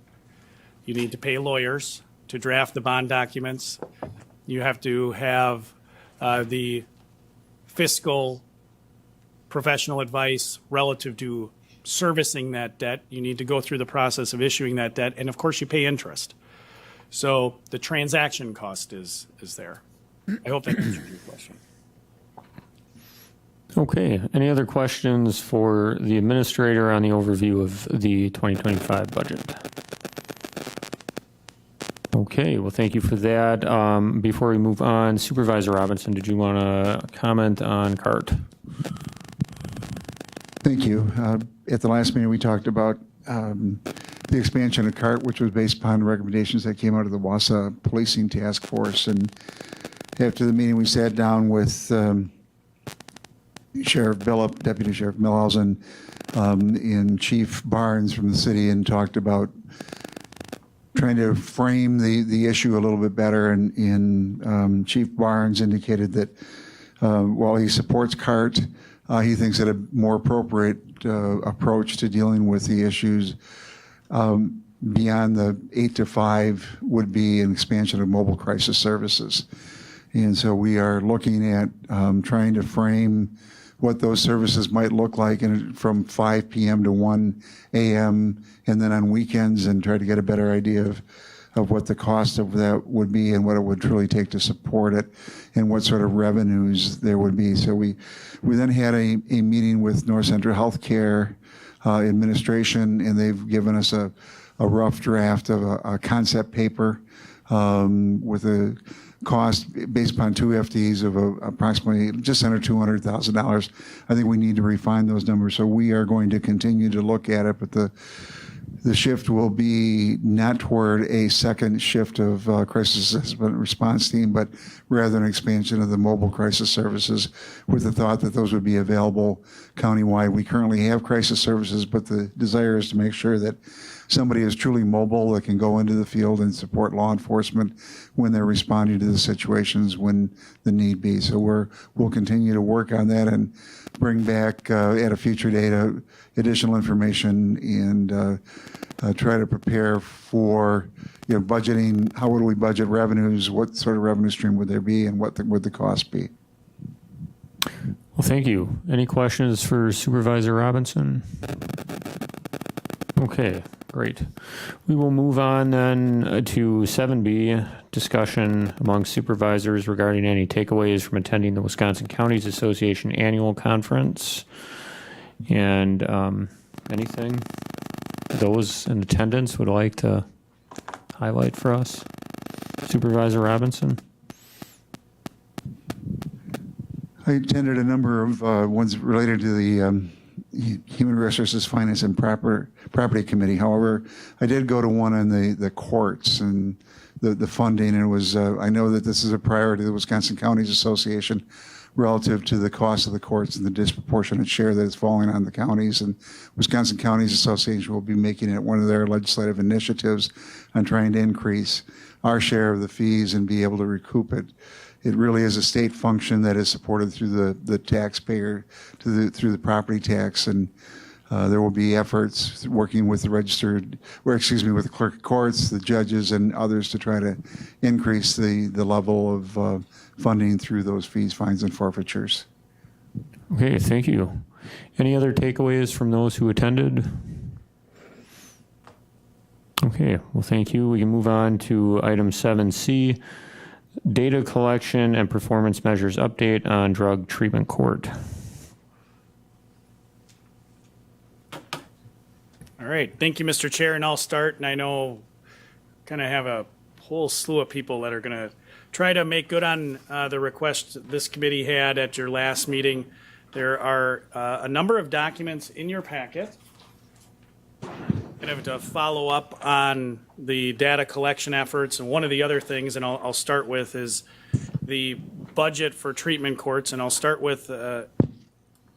you need to pay lawyers to draft the bond documents. You have to have the fiscal professional advice relative to servicing that debt. You need to go through the process of issuing that debt, and of course you pay interest. So the transaction cost is there. I hope that answers your question. Okay, any other questions for the administrator on the overview of the 2025 budget? Okay, well, thank you for that. Before we move on, Supervisor Robinson, did you want to comment on CART? Thank you. At the last meeting, we talked about the expansion of CART, which was based upon the recommendations that came out of the Wausau Policing Task Force. And after the meeting, we sat down with Sheriff Billup, Deputy Sheriff Millhausen, and Chief Barnes from the city, and talked about trying to frame the issue a little bit better. And Chief Barnes indicated that while he supports CART, he thinks that a more appropriate approach to dealing with the issues beyond the 8 to 5 would be an expansion of mobile crisis services. And so we are looking at trying to frame what those services might look like from 5 p.m. to 1 a.m. and then on weekends, and try to get a better idea of what the cost of that would be and what it would truly take to support it and what sort of revenues there would be. So we then had a meeting with North Central Healthcare administration, and they've given us a rough draft of a concept paper with a cost based upon 2 FTEs of approximately just under $200,000. I think we need to refine those numbers. So we are going to continue to look at it, but the shift will be not toward a second shift of crisis assessment response team, but rather an expansion of the mobile crisis services, with the thought that those would be available countywide. We currently have crisis services, but the desire is to make sure that somebody is truly mobile that can go into the field and support law enforcement when they're responding to the situations when the need be. So we'll continue to work on that and bring back at a future date additional information and try to prepare for budgeting. How would we budget revenues? What sort of revenue stream would there be, and what would the cost be? Well, thank you. Any questions for Supervisor Robinson? Okay, great. We will move on then to 7B, discussion among supervisors regarding any takeaways from attending the Wisconsin Counties Association Annual Conference. And anything those in attendance would like to highlight for us? Supervisor Robinson? I attended a number of ones related to the Human Resources, Finance, and Property Committee. However, I did go to one on the courts and the funding, and it was, I know that this is a priority of the Wisconsin Counties Association relative to the cost of the courts and the disproportionate share that is falling on the counties. And Wisconsin Counties Association will be making it one of their legislative initiatives on trying to increase our share of the fees and be able to recoup it. It really is a state function that is supported through the taxpayer through the property tax, and there will be efforts working with the with the clerk of courts, the judges, and others to try to increase the level of funding through those fees, fines, and forfeitures. Okay, thank you. Any other takeaways from those who attended? Okay, well, thank you. We can move on to item 7C, data collection and performance measures update on drug treatment court. All right, thank you, Mr. Chair, and I'll start, and I know kind of have a whole slew of people that are going to try to make good on the request this committee had at your last meeting. There are a number of documents in your packet kind of to follow up on the data collection efforts, and one of the other things, and I'll start with, is the budget for treatment courts, and I'll start with an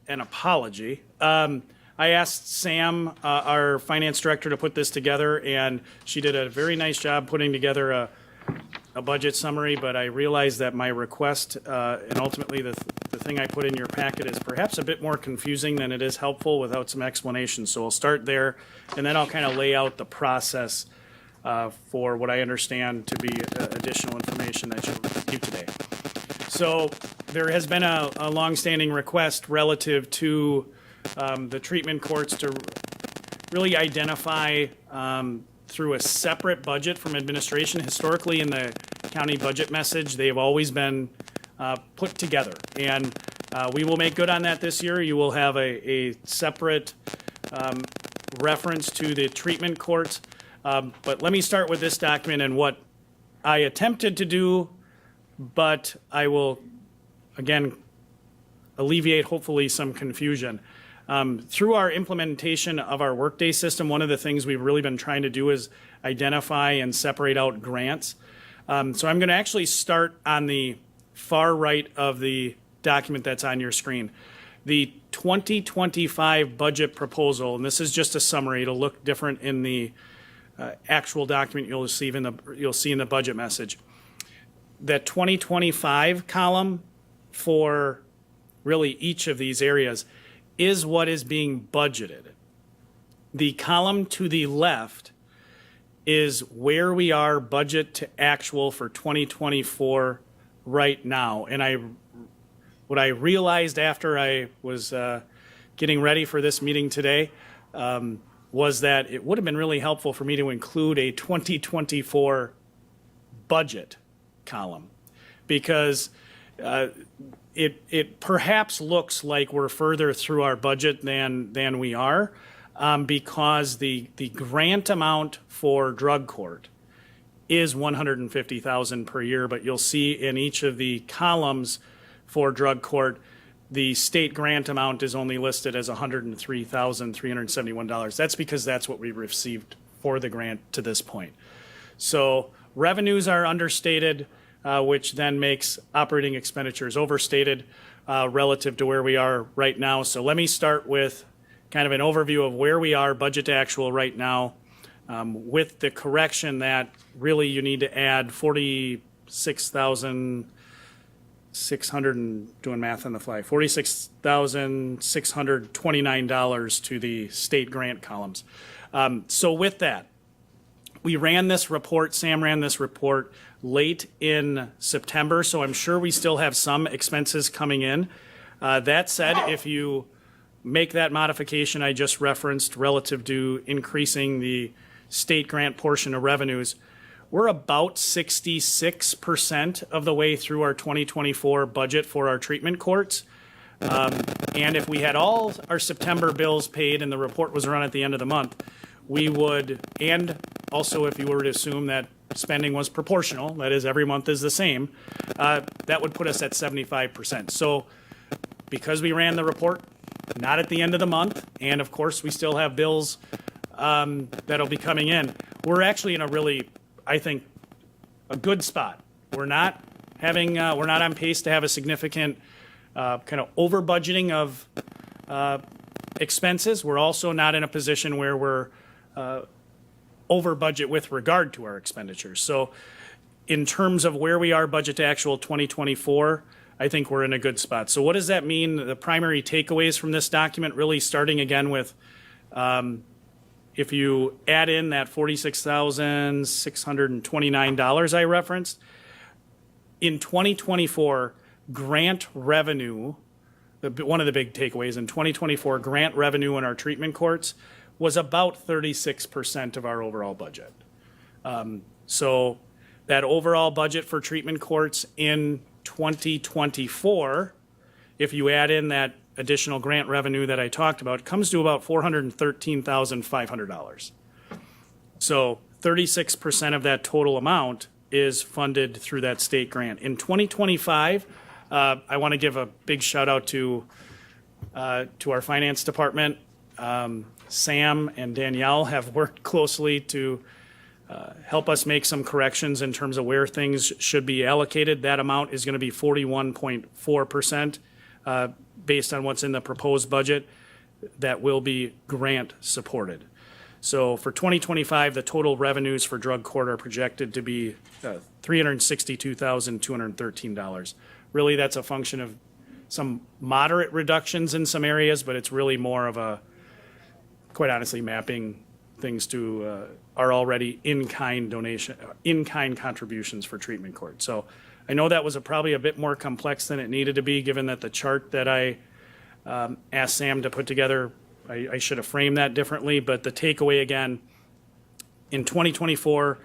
apology. I asked Sam, our finance director, to put this together, and she did a very nice job putting together a budget summary, but I realized that my request and ultimately the thing I put in your packet is perhaps a bit more confusing than it is helpful without some explanation. So I'll start there, and then I'll kind of lay out the process for what I understand to be additional information that you'll receive today. So there has been a longstanding request relative to the treatment courts to really identify through a separate budget from administration. Historically, in the county budget message, they've always been put together. And we will make good on that this year. You will have a separate reference to the treatment courts. But let me start with this document and what I attempted to do, but I will, again, alleviate hopefully some confusion. Through our implementation of our Workday system, one of the things we've really been trying to do is identify and separate out grants. So I'm going to actually start on the far right of the document that's on your screen. The 2025 budget proposal, and this is just a summary, it'll look different in the actual document you'll see in the budget message. That 2025 column for really each of these areas is what is being budgeted. The column to the left is where we are budget to actual for 2024 right now. And what I realized after I was getting ready for this meeting today was that it would have been really helpful for me to include a 2024 budget column, because it perhaps looks like we're further through our budget than we are, because the grant amount for drug court is $150,000 per year, but you'll see in each of the columns for drug court, the state grant amount is only listed as $103,371. That's because that's what we received for the grant to this point. So revenues are understated, which then makes operating expenditures overstated relative to where we are right now. So let me start with kind of an overview of where we are budget to actual right now, with the correction that really you need to add $46,600, and doing math on the fly, $46,629 to the state grant columns. So with that, we ran this report, Sam ran this report late in September, so I'm sure we still have some expenses coming in. That said, if you make that modification I just referenced relative to increasing the state grant portion of revenues, we're about 66% of the way through our 2024 budget for our treatment courts. And if we had all our September bills paid and the report was run at the end of the month, we would, and also if you were to assume that spending was proportional, that is every month is the same, that would put us at 75%. So because we ran the report, not at the end of the month, and of course, we still have bills that'll be coming in. We're actually in a really, I think, a good spot. We're not on pace to have a significant kind of over budgeting of expenses. We're also not in a position where we're over budget with regard to our expenditures. So in terms of where we are budget to actual 2024, I think we're in a good spot. So what does that mean? The primary takeaways from this document, really starting again with, if you add in that $46,629 I referenced, in 2024, grant revenue, one of the big takeaways in 2024, grant revenue in our treatment courts was about 36% of our overall budget. So that overall budget for treatment courts in 2024, if you add in that additional grant revenue that I talked about, comes to about $413,500. So 36% of that total amount is funded through that state grant. In 2025, I want to give a big shout out to our finance department. Sam and Danielle have worked closely to help us make some corrections in terms of where things should be allocated. That amount is going to be 41.4% based on what's in the proposed budget that will be grant supported. So for 2025, the total revenues for drug court are projected to be $362,213. Really, that's a function of some moderate reductions in some areas, but it's really more of a, quite honestly, mapping things to our already in-kind contributions for treatment court. So I know that was probably a bit more complex than it needed to be, given that the chart that I asked Sam to put together, I should have framed that differently. But the takeaway again, in 2024,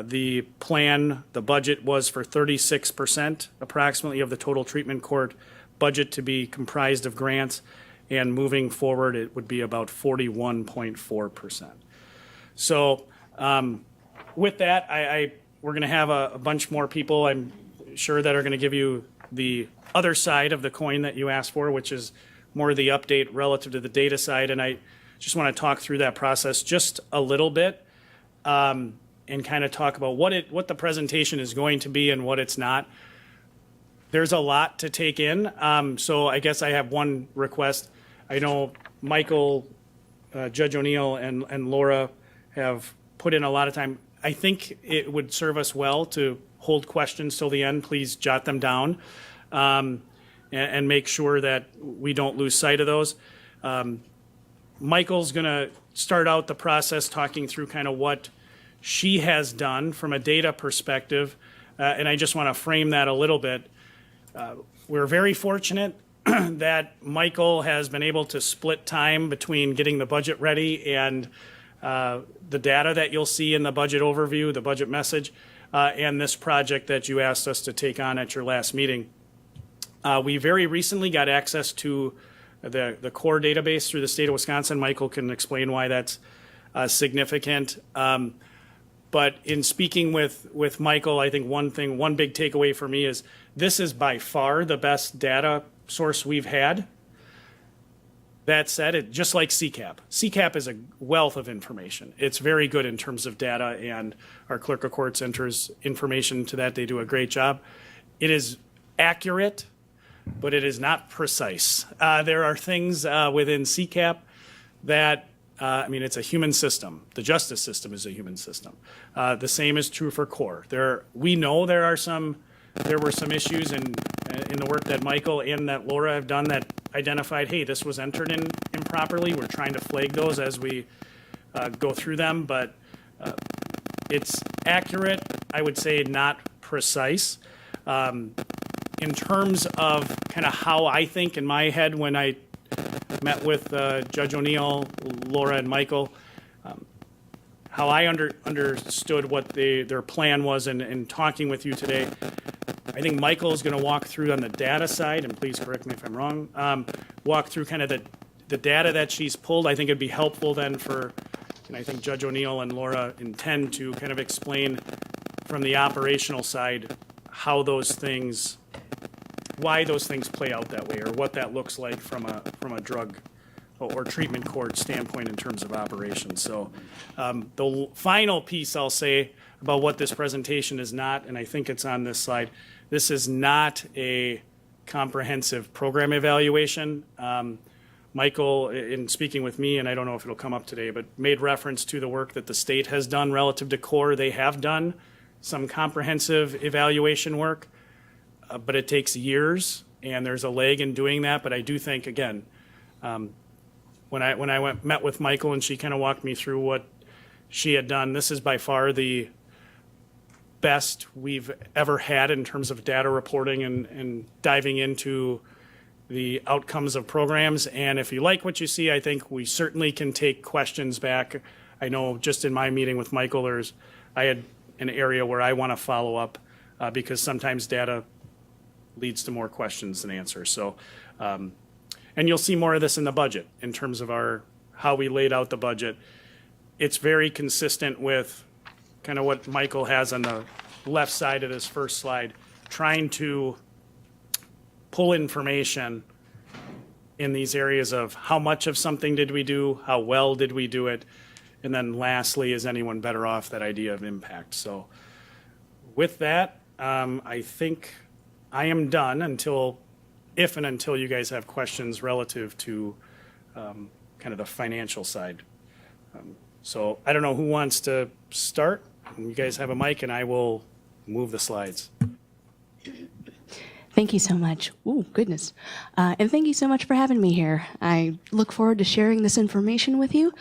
the plan, the budget was for 36% approximately of the total treatment court budget to be comprised of grants. And moving forward, it would be about 41.4%. So with that, we're going to have a bunch more people, I'm sure, that are going to give you the other side of the coin that you asked for, which is more the update relative to the data side. And I just want to talk through that process just a little bit and kind of talk about what the presentation is going to be and what it's not. There's a lot to take in. So I guess I have one request. I know Michael, Judge O'Neill, and Laura have put in a lot of time. I think it would serve us well to hold questions till the end. Please jot them down and make sure that we don't lose sight of those. Michael's going to start out the process talking through kind of what she has done from a data perspective, and I just want to frame that a little bit. We're very fortunate that Michael has been able to split time between getting the budget ready and the data that you'll see in the budget overview, the budget message, and this project that you asked us to take on at your last meeting. We very recently got access to the core database through the state of Wisconsin. Michael can explain why that's significant. But in speaking with Michael, I think one big takeaway for me is this is by far the best data source we've had. That said, just like CCAP. CCAP is a wealth of information. It's very good in terms of data, and our clerk of courts enters information to that. They do a great job. It is accurate, but it is not precise. There are things within CCAP that, it's a human system. The justice system is a human system. The same is true for CORE. We know there were some issues in the work that Michael and that Laura have done that identified, hey, this was entered in improperly. We're trying to flag those as we go through them, but it's accurate, I would say not precise. In terms of kind of how I think in my head when I met with Judge O'Neill, Laura, and Michael, how I understood what their plan was in talking with you today. I think Michael is going to walk through on the data side, and please correct me if I'm wrong, walk through kind of the data that she's pulled. I think it'd be helpful then and I think Judge O'Neill and Laura intend to kind of explain from the operational side how those things why those things play out that way or what that looks like from a drug or treatment court standpoint in terms of operations. So the final piece I'll say about what this presentation is not, and I think it's on this slide, this is not a comprehensive program evaluation. Michael, in speaking with me, and I don't know if it'll come up today, but made reference to the work that the state has done relative to CORE. They have done some comprehensive evaluation work, but it takes years, and there's a lag in doing that. But I do think, again, when I met with Michael and she kind of walked me through what she had done, this is by far the best we've ever had in terms of data reporting and diving into the outcomes of programs. And if you like what you see, I think we certainly can take questions back. I know just in my meeting with Michael, I had an area where I want to follow up because sometimes data leads to more questions than answers. So, and you'll see more of this in the budget in terms of how we laid out the budget. It's very consistent with kind of what Michael has on the left side of this first slide, trying to pull information in these areas of how much of something did we do, how well did we do it, and then lastly, is anyone better off, that idea of impact. So with that, I think I am done until you guys have questions relative to kind of the financial side. So I don't know who wants to start. You guys have a mic and I will move the slides. Thank you so much. Ooh, goodness. And thank you so much for having me here. I look forward to sharing this information with you.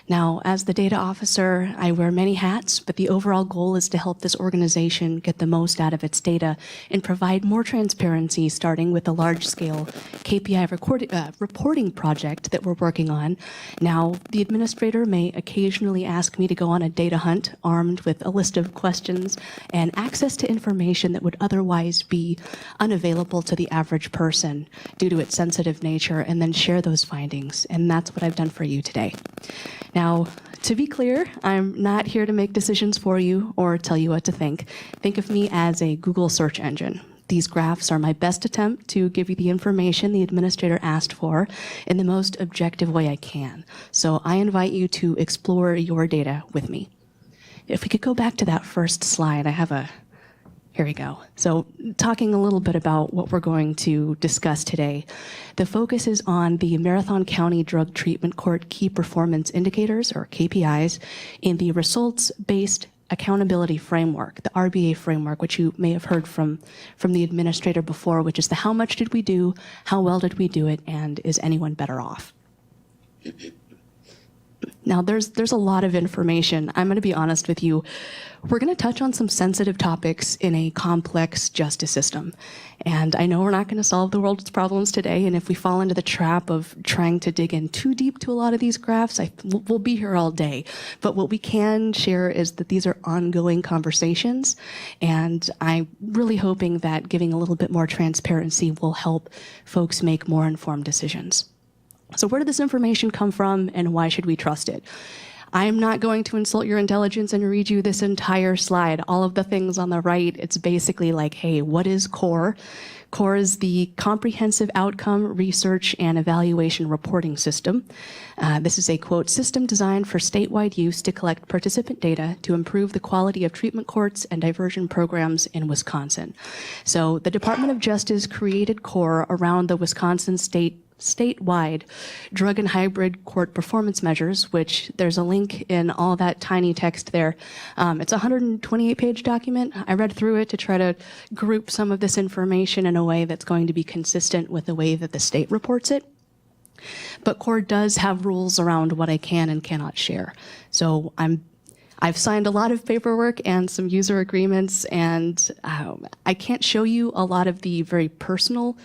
Now, as the data officer, I wear many hats, but the overall goal is to help this organization get the most out of its data and provide more transparency, starting with a large-scale KPI reporting project that we're working on. Now, the administrator may occasionally ask me to go on a data hunt armed with a list of questions and access to information that would otherwise be unavailable to the average person due to its sensitive nature, and then share those findings. And that's what I've done for you today. Now, to be clear, I'm not here to make decisions for you or tell you what to think. Think of me as a Google search engine. These graphs are my best attempt to give you the information the administrator asked for in the most objective way I can. So I invite you to explore your data with me. If we could go back to that first slide, here we go. So talking a little bit about what we're going to discuss today. The focus is on the Marathon County Drug Treatment Court Key Performance Indicators, or KPIs, in the Results-Based Accountability Framework, the RBA framework, which you may have heard from the administrator before, which is the how much did we do, how well did we do it, and is anyone better off? Now, there's a lot of information. I'm going to be honest with you. We're going to touch on some sensitive topics in a complex justice system. And I know we're not going to solve the world's problems today. And if we fall into the trap of trying to dig in too deep to a lot of these graphs, we'll be here all day. But what we can share is that these are ongoing conversations. And I'm really hoping that giving a little bit more transparency will help folks make more informed decisions. So where did this information come from, and why should we trust it? I am not going to insult your intelligence and read you this entire slide. All of the things on the right, it's basically like, hey, what is CORE? CORE is the Comprehensive Outcome Research and Evaluation Reporting System. This is a, quote, system designed for statewide use to collect participant data to improve the quality of treatment courts and diversion programs in Wisconsin. So the Department of Justice created CORE around the Wisconsin statewide drug and hybrid court performance measures, which there's a link in all that tiny text there. It's a 128-page document. I read through it to try to group some of this information in a way that's going to be consistent with the way that the state reports it. But CORE does have rules around what I can and cannot share. So I've signed a lot of paperwork and some user agreements, and I can't show you a lot of the very personal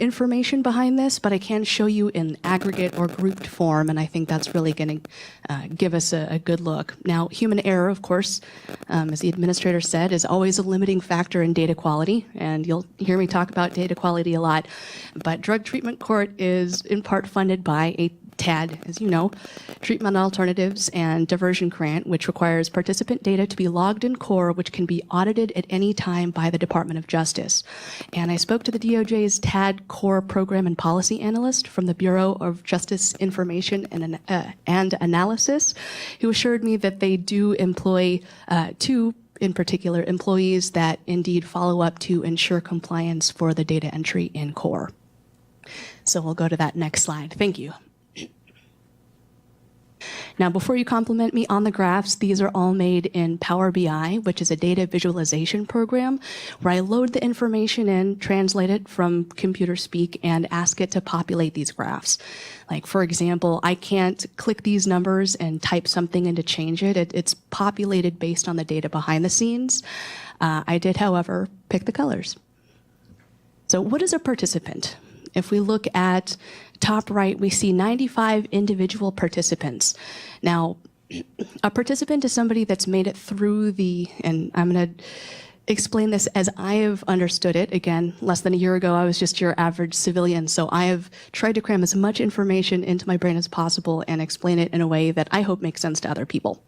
information behind this, but I can show you in aggregate or grouped form, and I think that's really going to give us a good look. Now, human error, of course, as the administrator said, is always a limiting factor in data quality, and you'll hear me talk about data quality a lot, but Drug Treatment Court is in part funded by a TAD, as you know, Treatment Alternatives and Diversion Grant, which requires participant data to be logged in CORE, which can be audited at any time by the Department of Justice. And I spoke to the DOJ's TAD CORE Program and Policy Analyst from the Bureau of Justice Information and Analysis, who assured me that they do employ two in particular employees that indeed follow up to ensure compliance for the data entry in CORE. So we'll go to that next slide. Thank you. Now, before you compliment me on the graphs, these are all made in Power BI, which is a data visualization program where I load the information in, translate it from computer speak, and ask it to populate these graphs. Like, for example, I can't click these numbers and type something in to change it. It's populated based on the data behind the scenes. I did, however, pick the colors. So what is a participant? If we look at top right, we see 95 individual participants. Now, a participant is somebody that's made it through and I'm going to explain this as I have understood it. Again, less than a year ago, I was just your average civilian, so I have tried to cram as much information into my brain as possible and explain it in a way that I hope makes sense to other people.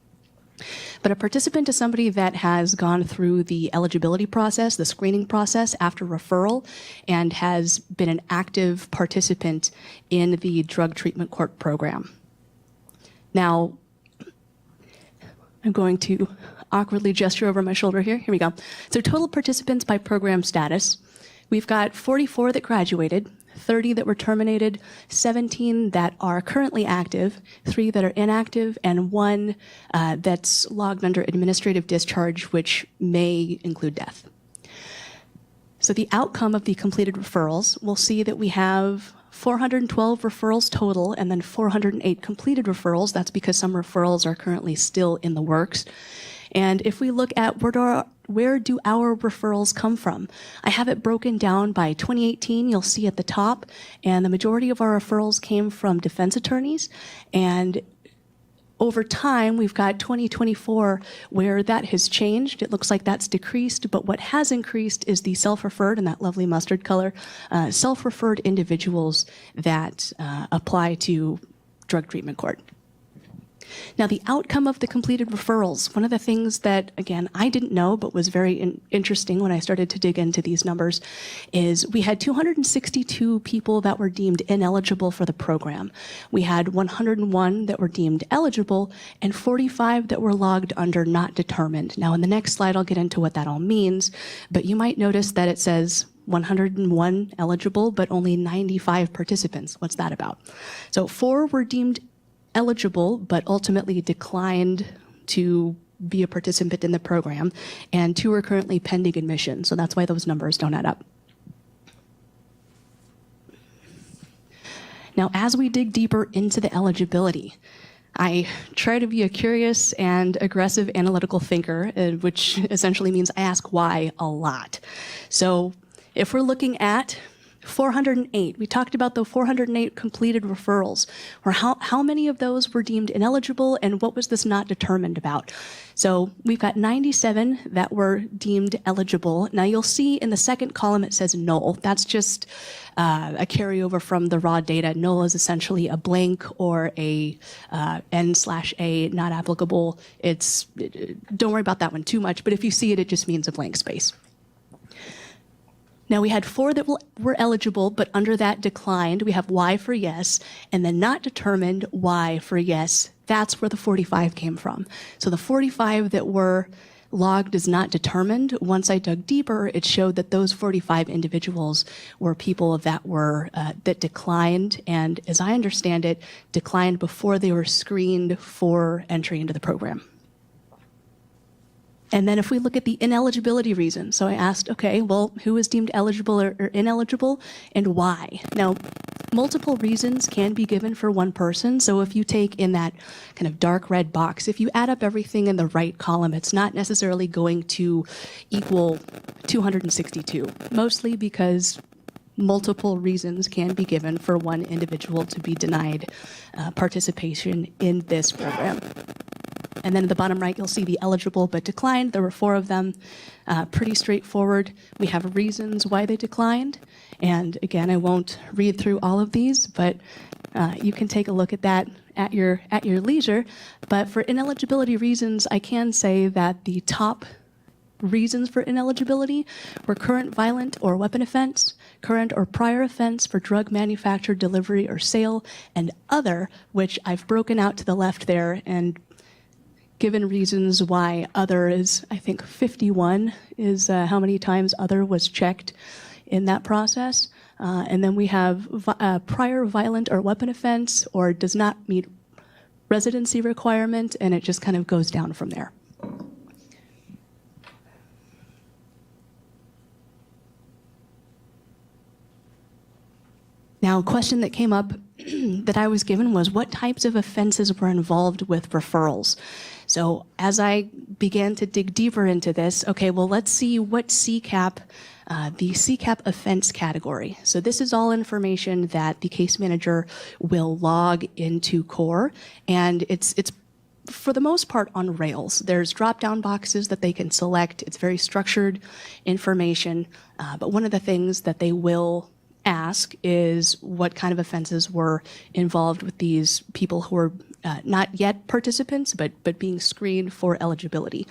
But a participant is somebody that has gone through the eligibility process, the screening process after referral, and has been an active participant in the drug treatment court program. Now, I'm going to awkwardly gesture over my shoulder here. Here we go. So total participants by program status. We've got 44 that graduated, 30 that were terminated, 17 that are currently active, 3 that are inactive, and 1 that's logged under administrative discharge, which may include death. So the outcome of the completed referrals, we'll see that we have 412 referrals total and then 408 completed referrals. That's because some referrals are currently still in the works. And if we look at where do our referrals come from? I have it broken down by 2018, you'll see at the top, and the majority of our referrals came from defense attorneys. And over time, we've got 2024 where that has changed. It looks like that's decreased, but what has increased is the self-referred, and that lovely mustard color, self-referred individuals that apply to drug treatment court. Now, the outcome of the completed referrals, one of the things that, again, I didn't know but was very interesting when I started to dig into these numbers is we had 262 people that were deemed ineligible for the program. We had 101 that were deemed eligible and 45 that were logged under not determined. Now, in the next slide, I'll get into what that all means, but you might notice that it says 101 eligible, but only 95 participants. What's that about? So 4 were deemed eligible, but ultimately declined to be a participant in the program, and 2 are currently pending admission, so that's why those numbers don't add up. Now, as we dig deeper into the eligibility, I try to be a curious and aggressive analytical thinker, which essentially means I ask why a lot. So if we're looking at 408. We talked about the 408 completed referrals, or how many of those were deemed ineligible and what was this not determined about? So we've got 97 that were deemed eligible. Now you'll see in the second column it says null. That's just a carryover from the raw data. Null is essentially a blank or a N/A, not applicable. Don't worry about that one too much, but if you see it, it just means a blank space. Now we had 4 that were eligible, but under that declined. We have Y for yes, and then not determined Y for yes. That's where the 45 came from. So the 45 that were logged as not determined, once I dug deeper, it showed that those 45 individuals were people that were that declined, and as I understand it, declined before they were screened for entry into the program. And then if we look at the ineligibility reason, so I asked, okay, well, who is deemed eligible or ineligible and why? Now, multiple reasons can be given for one person. So if you take in that kind of dark red box, if you add up everything in the right column, it's not necessarily going to equal 262, mostly because multiple reasons can be given for one individual to be denied participation in this program. And then at the bottom right, you'll see the eligible but declined. There were 4 of them. Pretty straightforward. We have reasons why they declined. And again, I won't read through all of these, but You can take a look at that at your leisure. But for ineligibility reasons, I can say that the top reasons for ineligibility were current violent or weapon offense, current or prior offense for drug manufacture, delivery, or sale, and other, which I've broken out to the left there and given reasons why other is, I think 51 is how many times other was checked in that process. And then we have prior violent or weapon offense or does not meet residency requirement, and it just kind of goes down from there. Now, a question that came up that I was given was what types of offenses were involved with referrals? So as I began to dig deeper into this, okay, well, let's see what CCAP, the CCAP offense category. So this is all information that the case manager will log into CORE, and it's for the most part on Rails. There's drop-down boxes that they can select. It's very structured information, but one of the things that they will ask is what kind of offenses were involved with these people who are not yet participants, but being screened for eligibility.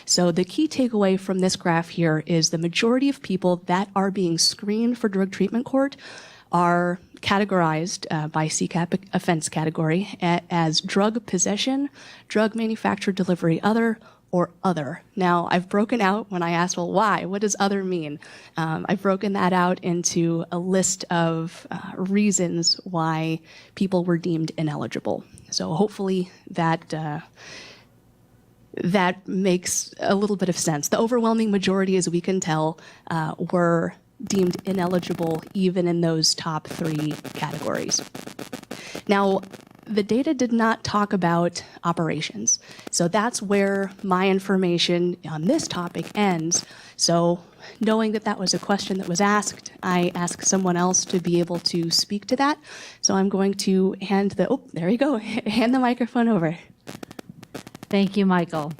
So the key takeaway from this graph here is the majority of people that are being screened for drug treatment court are categorized by CCAP offense category as drug possession, drug manufacture, delivery, other, or other. Now, I've broken out when I asked, well, why? What does other mean? I've broken that out into a list of reasons why people were deemed ineligible. So hopefully that that makes a little bit of sense. The overwhelming majority, as we can tell, were deemed ineligible even in those top three categories. Now, the data did not talk about operations. So that's where my information on this topic ends. So knowing that that was a question that was asked, I asked someone else to be able to speak to that. So I'm going to hand there you go, hand the microphone over. Thank you, Michael.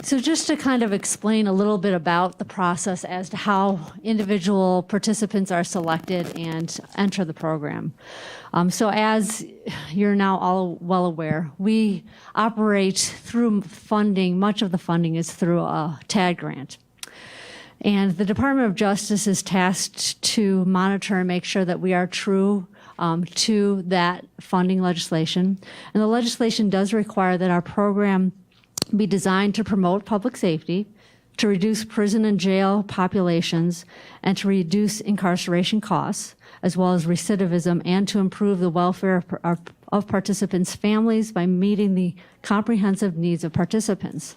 So just to kind of explain a little bit about the process as to how individual participants are selected and enter the program. So as you're now all well aware, we operate through funding. Much of the funding is through a TAD grant. And the Department of Justice is tasked to monitor and make sure that we are true to that funding legislation. And the legislation does require that our program be designed to promote public safety, to reduce prison and jail populations, and to reduce incarceration costs, as well as recidivism, and to improve the welfare of participants' families by meeting the comprehensive needs of participants.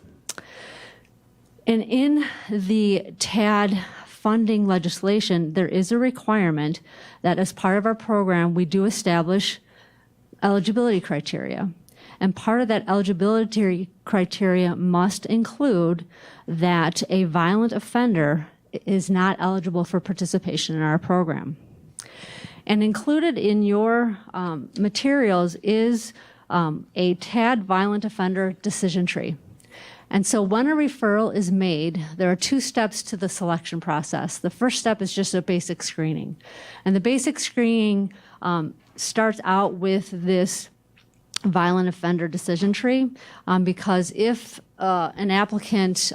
And in the TAD funding legislation, there is a requirement that as part of our program, we do establish eligibility criteria. And part of that eligibility criteria must include that a violent offender is not eligible for participation in our program. And included in your materials is a TAD violent offender decision tree. And so when a referral is made, there are two steps to the selection process. The first step is just a basic screening. And the basic screening starts out with this violent offender decision tree because if an applicant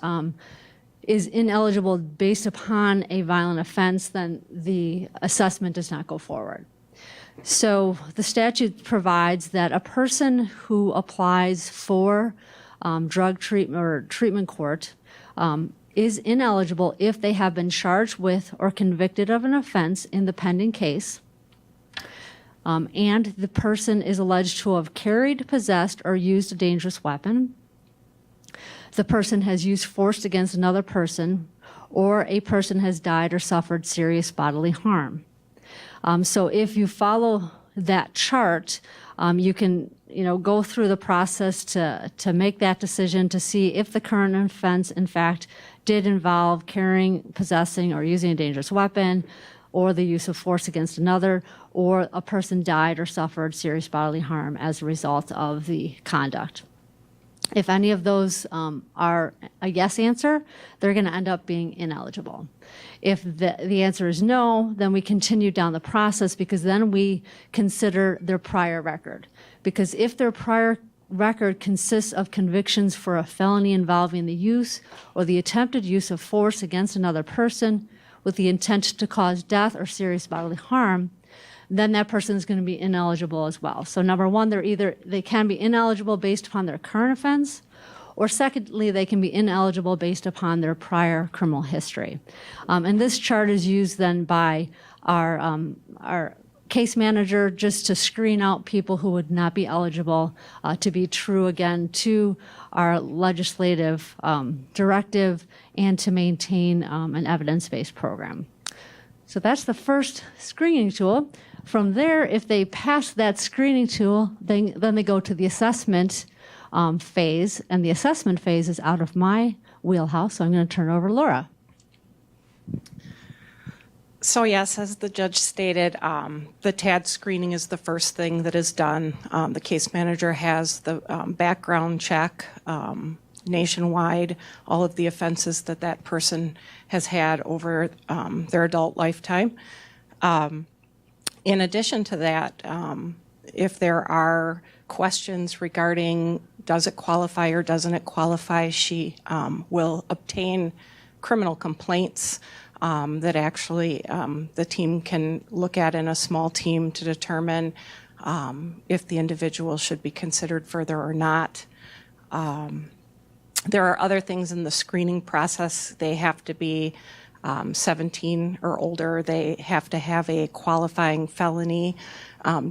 is ineligible based upon a violent offense, then the assessment does not go forward. So the statute provides that a person who applies for drug treatment or treatment court is ineligible if they have been charged with or convicted of an offense in the pending case, and the person is alleged to have carried, possessed, or used a dangerous weapon. The person has used force against another person, or a person has died or suffered serious bodily harm. So if you follow that chart, you can go through the process to make that decision to see if the current offense, in fact, did involve carrying, possessing, or using a dangerous weapon, or the use of force against another, or a person died or suffered serious bodily harm as a result of the conduct. If any of those are a yes answer, they're going to end up being ineligible. If the answer is no, then we continue down the process, because then we consider their prior record. Because if their prior record consists of convictions for a felony involving the use or the attempted use of force against another person with the intent to cause death or serious bodily harm, then that person is going to be ineligible as well. So number one, they can be ineligible based upon their current offense, or secondly, they can be ineligible based upon their prior criminal history. And this chart is used then by our case manager just to screen out people who would not be eligible, to be true again to our legislative directive and to maintain an evidence-based program. So that's the first screening tool. From there, if they pass that screening tool, then they go to the assessment phase, and the assessment phase is out of my wheelhouse, so I'm going to turn it over to Laura. So yes, as the judge stated, the TAD screening is the first thing that is done. The case manager has the background check nationwide, all of the offenses that that person has had over their adult lifetime. In addition to that, if there are questions regarding does it qualify or doesn't it qualify, she will obtain criminal complaints that actually the team can look at in a small team to determine if the individual should be considered further or not. There are other things in the screening process. They have to be 17 or older. They have to have a qualifying felony,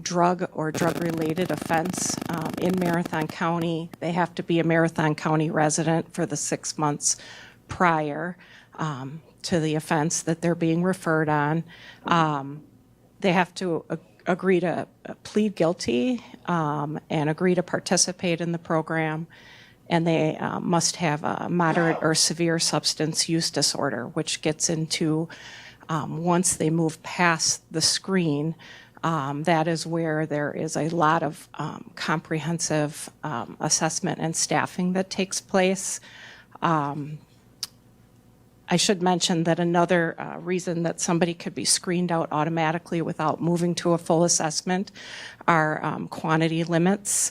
drug or drug-related offense in Marathon County. They have to be a Marathon County resident for the 6 months prior to the offense that they're being referred on. They have to agree to plead guilty and agree to participate in the program. And they must have a moderate or severe substance use disorder, which gets into once they move past the screen, that is where there is a lot of comprehensive assessment and staffing that takes place. I should mention that another reason that somebody could be screened out automatically without moving to a full assessment are quantity limits.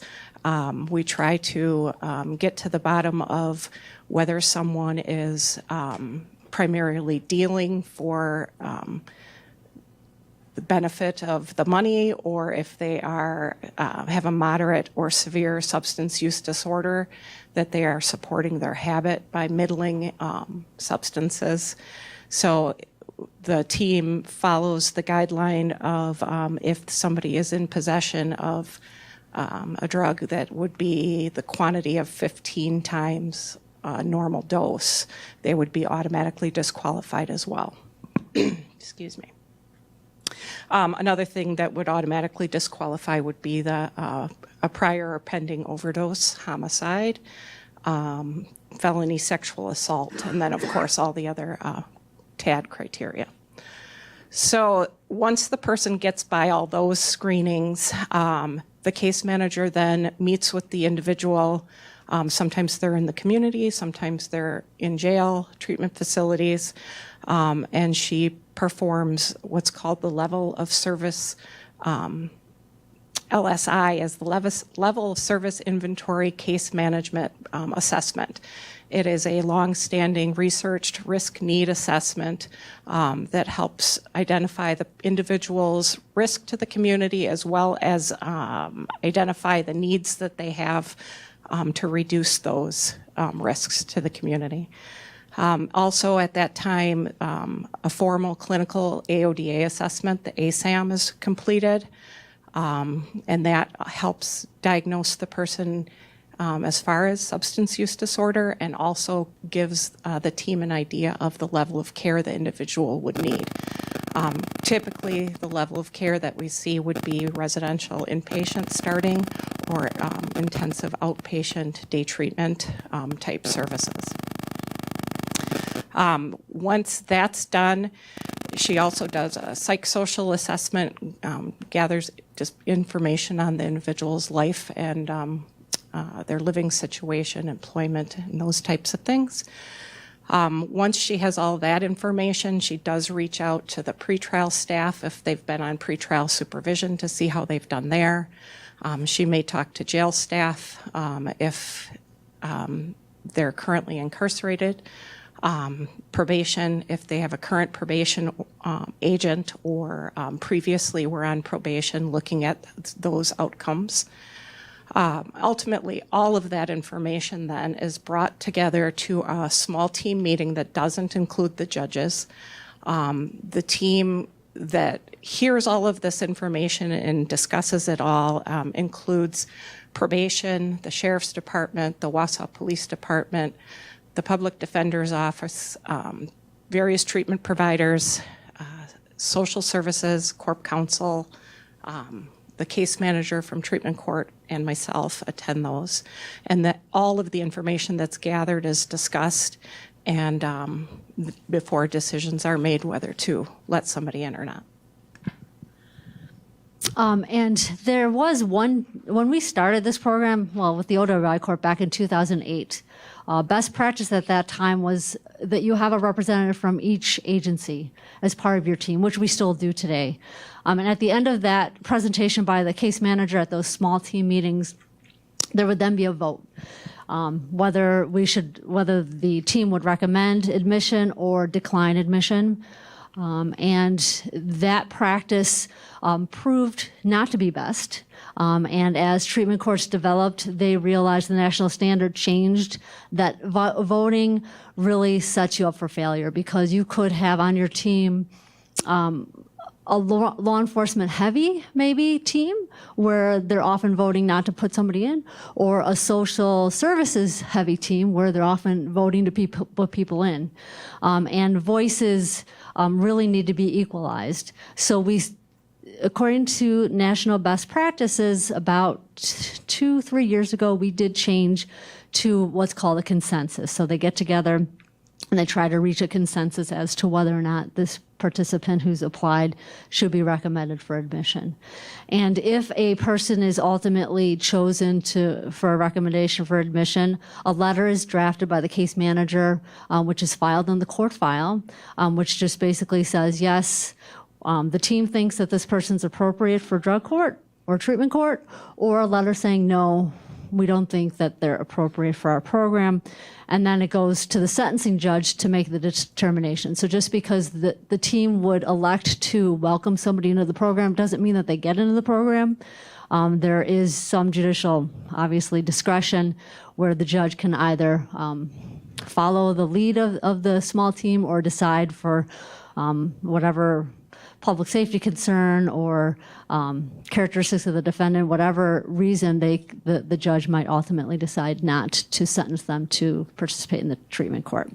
We try to get to the bottom of whether someone is primarily dealing for the benefit of the money, or if they are have a moderate or severe substance use disorder, that they are supporting their habit by middling substances. So the team follows the guideline of if somebody is in possession of a drug that would be the quantity of 15 times normal dose, they would be automatically disqualified as well. Excuse me. Another thing that would automatically disqualify would be a prior or pending overdose, homicide, felony sexual assault, and then, of course, all the other TAD criteria. So once the person gets by all those screenings, the case manager then meets with the individual. Sometimes they're in the community, sometimes they're in jail, treatment facilities, and she performs what's called the level of service, LSI, as the level of service inventory case management assessment. It is a long-standing researched risk need assessment that helps identify the individual's risk to the community, as well as identify the needs that they have to reduce those risks to the community. Also at that time, a formal clinical AODA assessment, the ASAM, is completed, and that helps diagnose the person as far as substance use disorder, and also gives the team an idea of the level of care the individual would need. Typically, the level of care that we see would be residential inpatient starting, or intensive outpatient day treatment type services. Once that's done, she also does a psychosocial assessment, gathers just information on the individual's life and their living situation, employment, and those types of things. Once she has all that information, she does reach out to the pretrial staff if they've been on pretrial supervision to see how they've done there. She may talk to jail staff if they're currently incarcerated, probation if they have a current probation agent or previously were on probation, looking at those outcomes. Ultimately, all of that information then is brought together to a small team meeting that doesn't include the judges. The team that hears all of this information and discusses it all includes probation, the sheriff's department, the Wausau Police Department, the public defender's office, various treatment providers, social services, corp counsel, the case manager from treatment court, and myself attend those. And that all of the information that's gathered is discussed and before decisions are made whether to let somebody in or not. And there was one, when we started this program, well, with the OWI Corp back in 2008, best practice at that time was that you have a representative from each agency as part of your team, which we still do today. And at the end of that presentation by the case manager at those small team meetings, there would then be a vote. Whether the team would recommend admission or decline admission. And that practice proved not to be best. And as treatment courts developed, they realized the national standard changed, that voting really sets you up for failure, because you could have on your team a law enforcement heavy maybe team where they're often voting not to put somebody in, or a social services heavy team where they're often voting to put people in. And voices really need to be equalized. So according to national best practices, about 2-3 years ago, we did change to what's called a consensus. So they get together and they try to reach a consensus as to whether or not this participant who's applied should be recommended for admission. And if a person is ultimately chosen for a recommendation for admission, a letter is drafted by the case manager, which is filed in the court file, which just basically says, yes, the team thinks that this person's appropriate for drug court or treatment court, or a letter saying, no, we don't think that they're appropriate for our program. And then it goes to the sentencing judge to make the determination. So just because the team would elect to welcome somebody into the program doesn't mean that they get into the program. There is some judicial, obviously, discretion where the judge can either follow the lead of the small team or decide for whatever public safety concern or characteristics of the defendant, whatever reason the judge might ultimately decide not to sentence them to participate in the treatment court.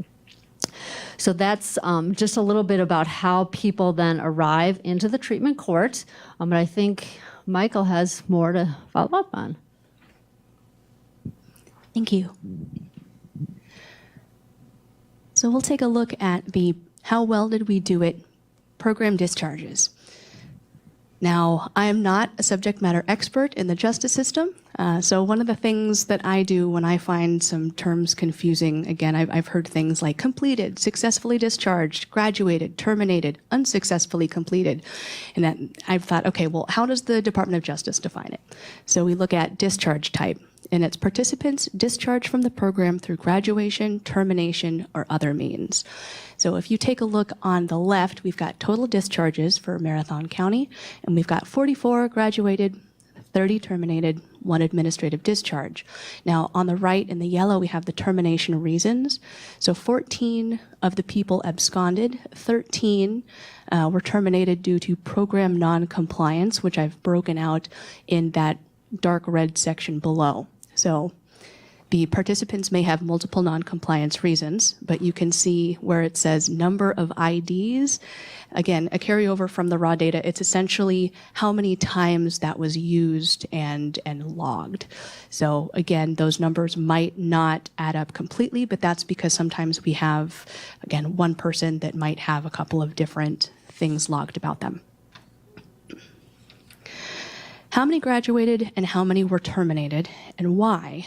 So that's just a little bit about how people then arrive into the treatment court. But I think Michael has more to follow up on. Thank you. So we'll take a look at the how well did we do it program discharges. Now, I am not a subject matter expert in the justice system, so one of the things that I do when I find some terms confusing, again, I've heard things like completed, successfully discharged, graduated, terminated, unsuccessfully completed, and that I've thought, okay, well, how does the Department of Justice define it? So we look at discharge type, and it's participants discharged from the program through graduation, termination, or other means. So if you take a look on the left, we've got total discharges for Marathon County, and we've got 44 graduated, 30 terminated, 1 administrative discharge. Now, on the right in the yellow, we have the termination reasons. So 14 of the people absconded, 13 were terminated due to program non-compliance, which I've broken out in that dark red section below. So the participants may have multiple non-compliance reasons, but you can see where it says number of IDs. Again, a carryover from the raw data, it's essentially how many times that was used and logged. So again, those numbers might not add up completely, but that's because sometimes we have, again, one person that might have a couple of different things logged about them. How many graduated and how many were terminated, and why?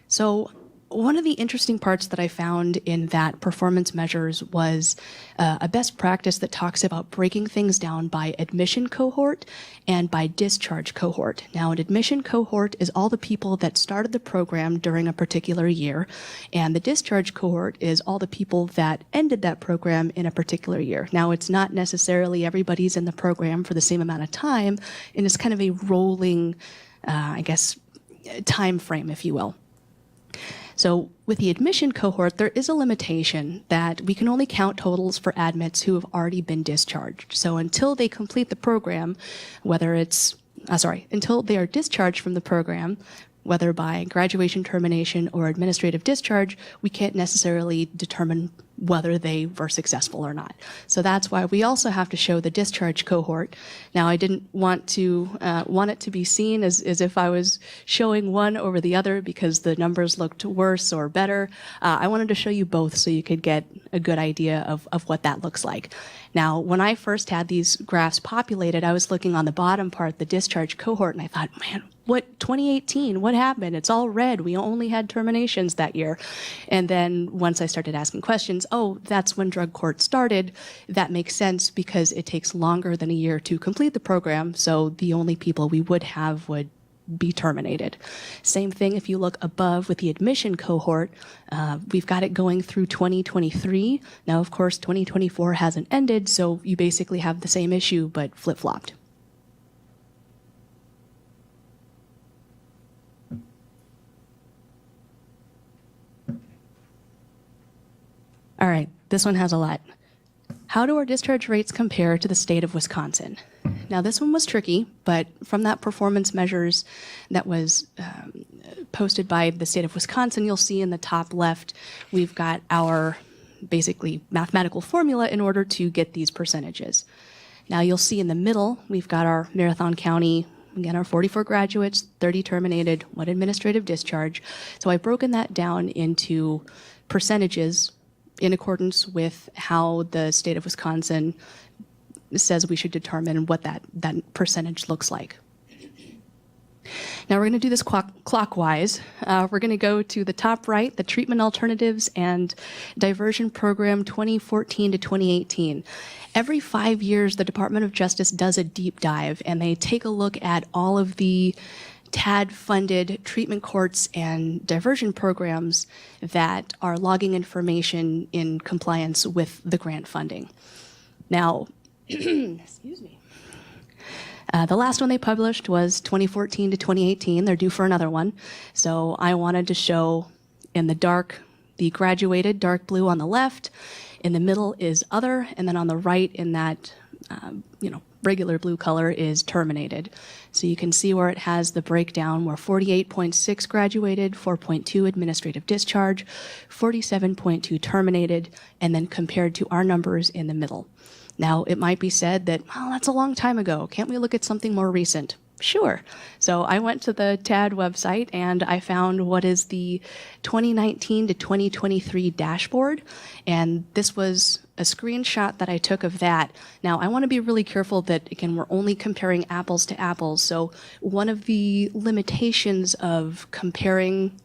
So one of the interesting parts that I found in that performance measures was a best practice that talks about breaking things down by admission cohort and by discharge cohort. Now, an admission cohort is all the people that started the program during a particular year, and the discharge cohort is all the people that ended that program in a particular year. Now, it's not necessarily everybody's in the program for the same amount of time, and it's kind of a rolling, time frame, if you will. So with the admission cohort, there is a limitation that we can only count totals for admits who have already been discharged. So until they complete the program, until they are discharged from the program, whether by graduation, termination, or administrative discharge, we can't necessarily determine whether they were successful or not. So that's why we also have to show the discharge cohort. Now, I didn't want it to be seen as if I was showing one over the other because the numbers looked worse or better. I wanted to show you both so you could get a good idea of what that looks like. Now, when I first had these graphs populated, I was looking on the bottom part, the discharge cohort, and I thought, man, 2018, what happened? It's all red. We only had terminations that year. And then once I started asking questions, that's when drug court started. That makes sense because it takes longer than a year to complete the program. So the only people we would have would be terminated. Same thing if you look above with the admission cohort. We've got it going through 2023. Now, of course, 2024 hasn't ended, so you basically have the same issue, but flip-flopped. All right, this one has a lot. How do our discharge rates compare to the state of Wisconsin? Now, this one was tricky, but from that performance measures that was posted by the state of Wisconsin, you'll see in the top left, we've got our basically mathematical formula in order to get these percentages. Now, you'll see in the middle, we've got our Marathon County, again, our 44 graduates, 30 terminated, 1 administrative discharge. So I've broken that down into percentages in accordance with how the state of Wisconsin says we should determine what that percentage looks like. Now we're going to do this clockwise. We're going to go to the top right, the Treatment Alternatives and Diversion Program 2014 to 2018. Every 5 years, the Department of Justice does a deep dive, and they take a look at all of the TAD-funded treatment courts and diversion programs that are logging information in compliance with the grant funding. Now, excuse me. The last one they published was 2014 to 2018. They're due for another one. So I wanted to show in the graduated dark blue on the left, in the middle is other, and then on the right in that, regular blue color is terminated. So you can see where it has the breakdown where 48.6 graduated, 4.2 administrative discharge, 47.2 terminated, and then compared to our numbers in the middle. Now, it might be said that, that's a long time ago. Can't we look at something more recent? Sure. So I went to the TAD website and I found what is the 2019 to 2023 dashboard. And this was a screenshot that I took of that. Now, I want to be really careful that, again, we're only comparing apples to apples. So one of the limitations of comparing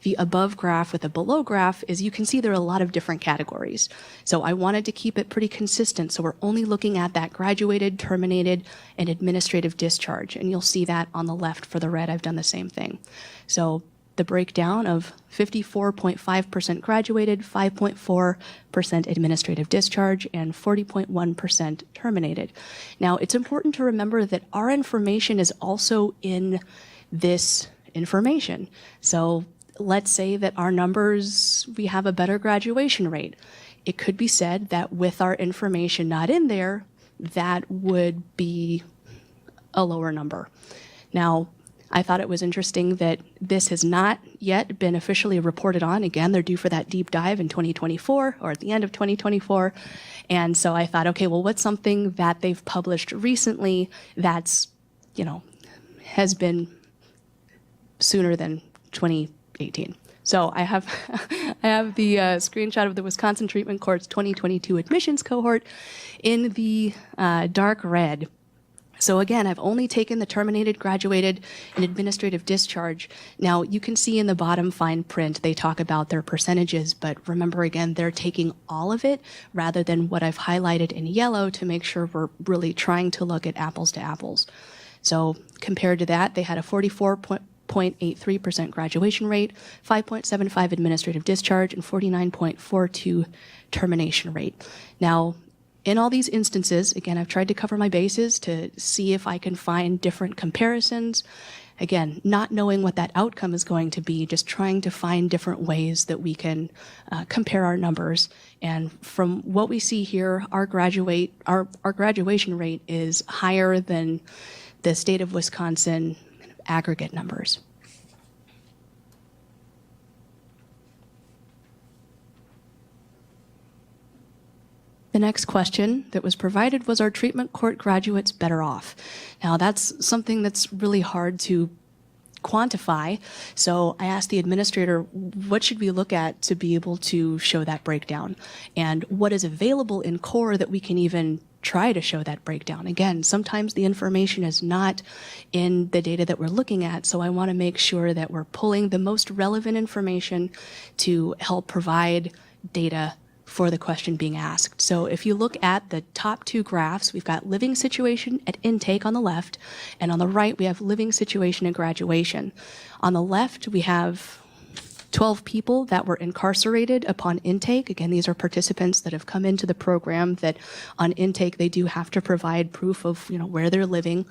the above graph with the below graph is you can see there are a lot of different categories. So I wanted to keep it pretty consistent. So we're only looking at that graduated, terminated, and administrative discharge. And you'll see that on the left for the red. I've done the same thing. So the breakdown of 54.5% graduated, 5.4% administrative discharge, and 40.1% terminated. Now, it's important to remember that our information is also in this information. So let's say that our numbers, we have a better graduation rate. It could be said that with our information not in there, that would be a lower number. Now, I thought it was interesting that this has not yet been officially reported on. Again, they're due for that deep dive in 2024 or at the end of 2024. And so I thought, okay, well, what's something that they've published recently that's, has been sooner than 2018. So I have the screenshot of the Wisconsin Treatment Courts 2022 admissions cohort in the dark red. So again, I've only taken the terminated, graduated, and administrative discharge. Now, you can see in the bottom fine print, they talk about their percentages, but remember again, they're taking all of it rather than what I've highlighted in yellow to make sure we're really trying to look at apples to apples. So compared to that, they had a 44.83% graduation rate, 5.75 administrative discharge, and 49.42 termination rate. Now, in all these instances, again, I've tried to cover my bases to see if I can find different comparisons. Again, not knowing what that outcome is going to be, just trying to find different ways that we can compare our numbers. And from what we see here, our graduation rate is higher than the state of Wisconsin aggregate numbers. The next question that was provided was, are treatment court graduates better off? Now, that's something that's really hard to quantify. So I asked the administrator, what should we look at to be able to show that breakdown? And what is available in core that we can even try to show that breakdown? Again, sometimes the information is not in the data that we're looking at, so I want to make sure that we're pulling the most relevant information to help provide data for the question being asked. So if you look at the top two graphs, we've got living situation at intake on the left, and on the right we have living situation at graduation. On the left we have 12 people that were incarcerated upon intake. Again, these are participants that have come into the program that on intake they do have to provide proof of where they're living.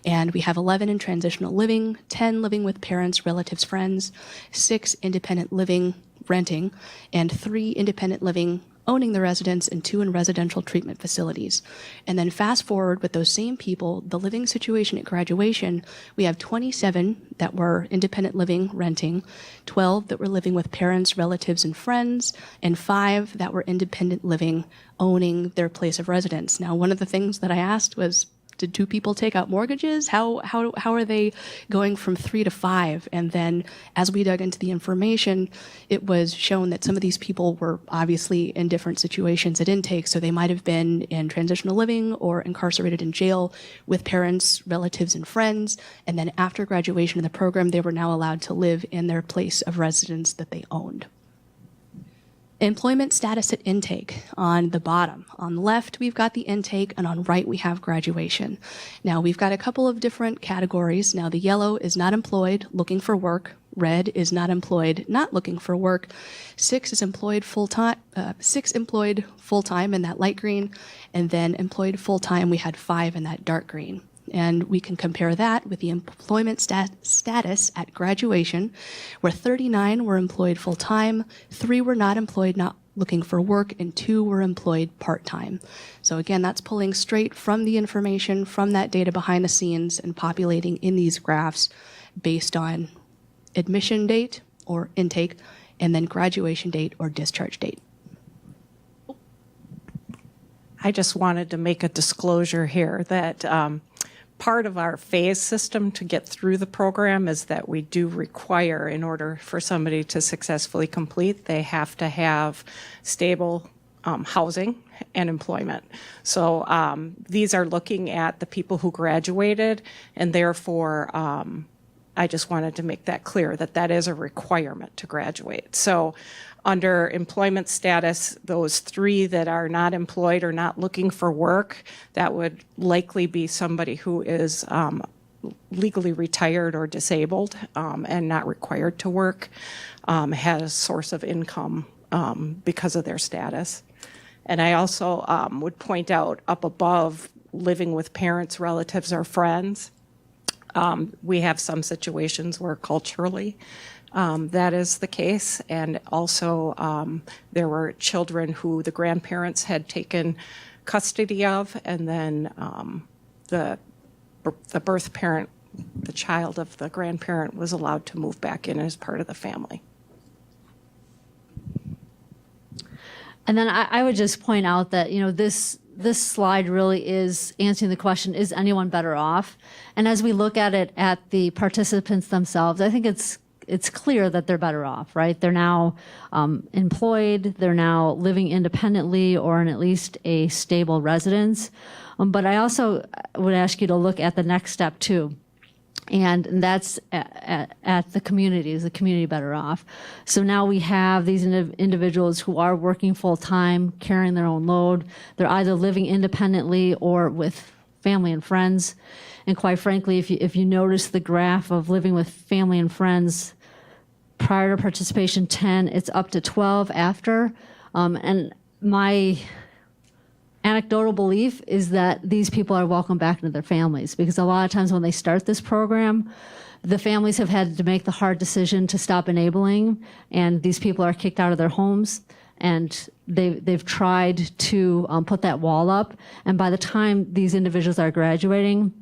And we have 11 in transitional living, 10 living with parents, relatives, friends, 6 independent living, renting, and 3 independent living, owning the residence, and 2 in residential treatment facilities. And then fast forward with those same people, the living situation at graduation, we have 27 that were independent living, renting, 12 that were living with parents, relatives, and friends, and 5 that were independent living, owning their place of residence. Now, one of the things that I asked was, did 2 people take out mortgages? How are they going from 3 to 5? And then as we dug into the information, it was shown that some of these people were obviously in different situations at intake. So they might have been in transitional living or incarcerated in jail with parents, relatives, and friends. And then after graduation of the program, they were now allowed to live in their place of residence that they owned. Employment status at intake on the bottom. On the left, we've got the intake, and on right, we have graduation. Now, we've got a couple of different categories. Now, the yellow is not employed, looking for work. Red is not employed, not looking for work. 6 is employed full-time, 6 employed full-time in that light green, and then employed full-time, we had 5 in that dark green. And we can compare that with the employment status at graduation, where 39 were employed full-time, 3 were not employed, not looking for work, and 2 were employed part-time. So again, that's pulling straight from the information, from that data behind the scenes, and populating in these graphs based on admission date or intake, and then graduation date or discharge date. I just wanted to make a disclosure here that part of our phase system to get through the program is that we do require, in order for somebody to successfully complete, they have to have stable housing and employment. So these are looking at the people who graduated, and therefore I just wanted to make that clear that that is a requirement to graduate. So under employment status, those 3 that are not employed or not looking for work, that would likely be somebody who is legally retired or disabled and not required to work, has a source of income because of their status. And I also would point out up above, living with parents, relatives, or friends. We have some situations where culturally that is the case, and also there were children who the grandparents had taken custody of, and then the birth parent, the child of the grandparent, was allowed to move back in as part of the family. And then I would just point out that, this slide really is answering the question, is anyone better off? And as we look at it at the participants themselves, I think it's it's clear that they're better off, right? They're now employed, they're now living independently or in at least a stable residence. But I also would ask you to look at the next step too. And that's at the community. Is the community better off? So now we have these individuals who are working full time, carrying their own load. They're either living independently or with family and friends. And quite frankly, if you notice the graph of living with family and friends prior to participation 10, it's up to 12 after. And my anecdotal belief is that these people are welcome back into their families, because a lot of times when they start this program, the families have had to make the hard decision to stop enabling, and these people are kicked out of their homes, and they've tried to put that wall up, and by the time these individuals are graduating,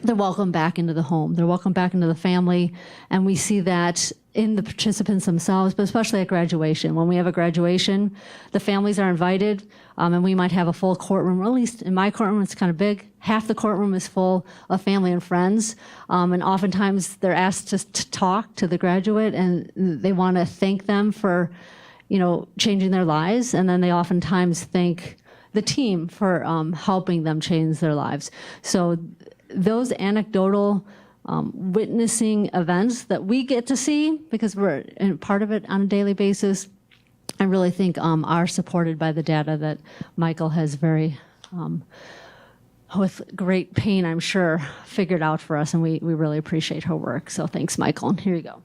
they're welcome back into the home. They're welcome back into the family, and we see that in the participants themselves, but especially at graduation. When we have a graduation, the families are invited, and we might have a full courtroom, or at least in my courtroom, it's kind of big. Half the courtroom is full of family and friends, and oftentimes they're asked to talk to the graduate, and they want to thank them for, changing their lives, and then they oftentimes thank the team for helping them change their lives. So those anecdotal witnessing events that we get to see, because we're part of it on a daily basis, I really think are supported by the data that Michael has very, with great pain, I'm sure, figured out for us, and we really appreciate her work. So thanks, Michael. Here you go.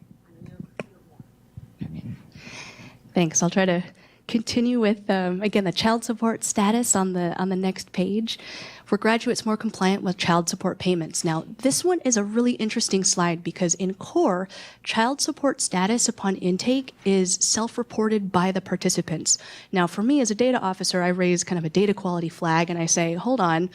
Thanks. I'll try to continue with, again, the child support status on the next page. Were graduates more compliant with child support payments? Now, this one is a really interesting slide because in core, child support status upon intake is self-reported by the participants. Now, for me as a data officer, I raise kind of a data quality flag and I say, hold on,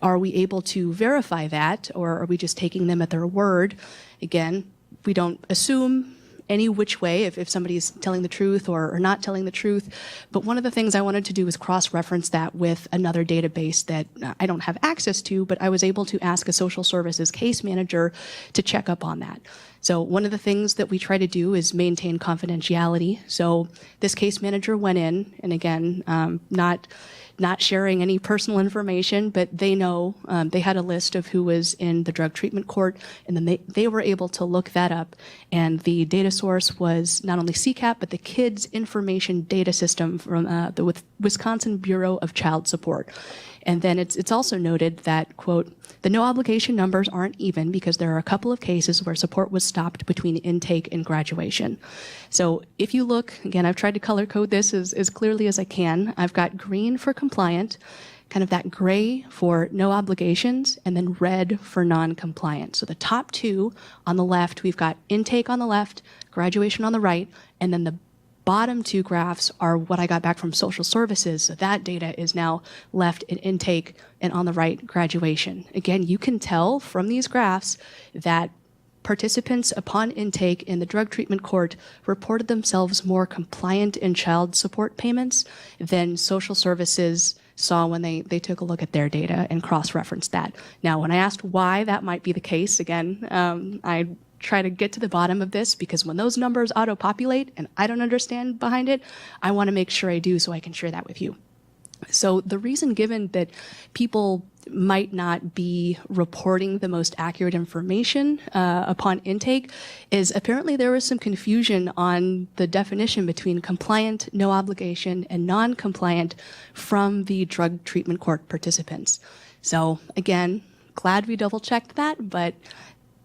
are we able to verify that, or are we just taking them at their word? Again, we don't assume any which way if somebody's telling the truth or not telling the truth. But one of the things I wanted to do was cross-reference that with another database that I don't have access to, but I was able to ask a social services case manager to check up on that. So one of the things that we try to do is maintain confidentiality. So this case manager went in, and again, not sharing any personal information, but they know, they had a list of who was in the drug treatment court, and then they were able to look that up. And the data source was not only CCAP, but the Kids Information Data System from the Wisconsin Bureau of Child Support. And then it's also noted that, quote, the no obligation numbers aren't even because there are a couple of cases where support was stopped between intake and graduation. So if you look, again, I've tried to color code this as clearly as I can. I've got green for compliant, kind of that gray for no obligations, and then red for non-compliant. So the top two on the left, we've got intake on the left, graduation on the right, and then the bottom two graphs are what I got back from social services. So that data is now left in intake and on the right, graduation. Again, you can tell from these graphs that participants upon intake in the drug treatment court reported themselves more compliant in child support payments than social services saw when they took a look at their data and cross-referenced that. Now, when I asked why that might be the case, again, I try to get to the bottom of this because when those numbers auto-populate and I don't understand behind it, I want to make sure I do so I can share that with you. So the reason given that people might not be reporting the most accurate information upon intake is apparently there was some confusion on the definition between compliant, no obligation, and non-compliant from the drug treatment court participants. So again, glad we double-checked that, but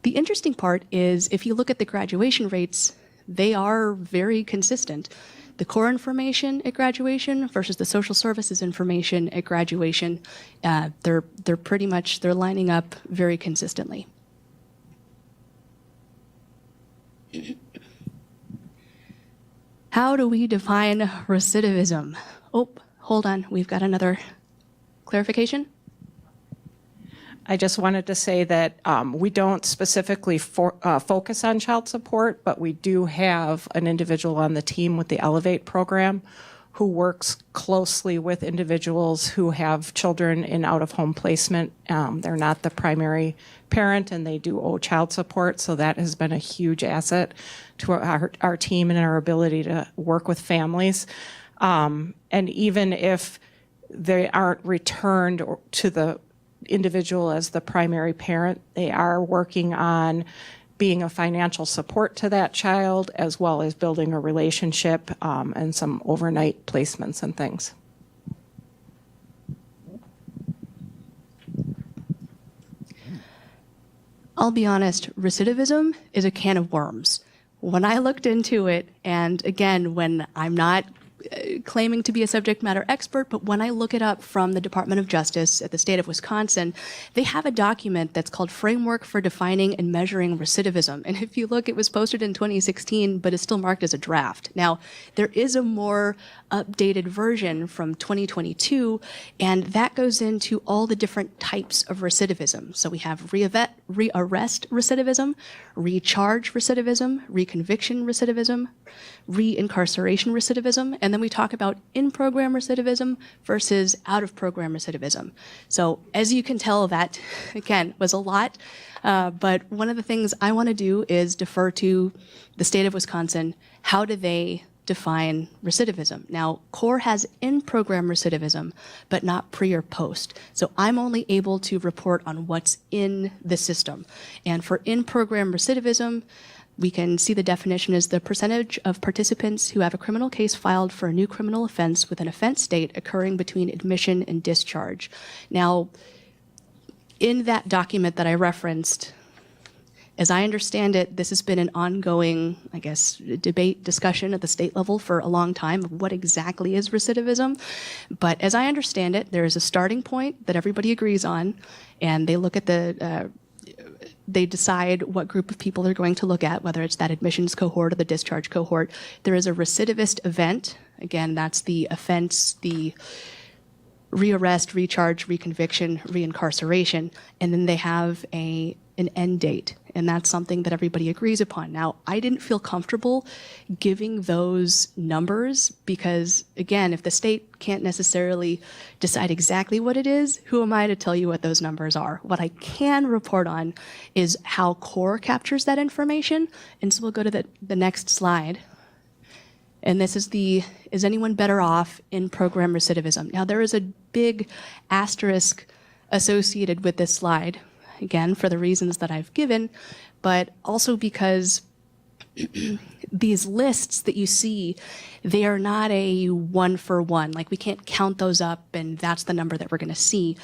the interesting part is if you look at the graduation rates, they are very consistent. The core information at graduation versus the social services information at graduation, they're pretty much, they're lining up very consistently. How do we define recidivism? Oh, hold on, we've got another clarification. I just wanted to say that we don't specifically focus on child support, but we do have an individual on the team with the Elevate program who works closely with individuals who have children in out-of-home placement. They're not the primary parent, and they do owe child support, so that has been a huge asset to our team and our ability to work with families. And even if they aren't returned to the individual as the primary parent, they are working on being a financial support to that child, as well as building a relationship and some overnight placements and things. I'll be honest, recidivism is a can of worms. When I looked into it, and again, when I'm not claiming to be a subject matter expert, but when I look it up from the Department of Justice at the state of Wisconsin, they have a document that's called Framework for Defining and Measuring Recidivism. And if you look, it was posted in 2016, but it's still marked as a draft. Now, there is a more updated version from 2022, and that goes into all the different types of recidivism. So we have re-arrest recidivism, recharge recidivism, reconviction recidivism, re-incarceration recidivism, and then we talk about in-program recidivism versus out-of-program recidivism. So as you can tell, that, again, was a lot, but one of the things I want to do is defer to the state of Wisconsin. How do they define recidivism? Now, CORE has in-program recidivism, but not pre or post. So I'm only able to report on what's in the system. And for in-program recidivism, we can see the definition as the percentage of participants who have a criminal case filed for a new criminal offense with an offense date occurring between admission and discharge. Now, in that document that I referenced, as I understand it, this has been an ongoing, I guess, discussion at the state level for a long time of what exactly is recidivism. But as I understand it, there is a starting point that everybody agrees on, and they look at they decide what group of people they're going to look at, whether it's that admissions cohort or the discharge cohort. There is a recidivist event. Again, that's the offense, the rearrest, recharge, reconviction, reincarceration, and then they have an end date, and that's something that everybody agrees upon. Now, I didn't feel comfortable giving those numbers because, again, if the state can't necessarily decide exactly what it is, who am I to tell you what those numbers are? What I can report on is how CORE captures that information, and so we'll go to the next slide. And this is anyone better off in program recidivism? Now, there is a big asterisk associated with this slide, again, for the reasons that I've given, but also because these lists that you see, they are not a one-for-one. Like, we can't count those up, and that's the number that we're going to see.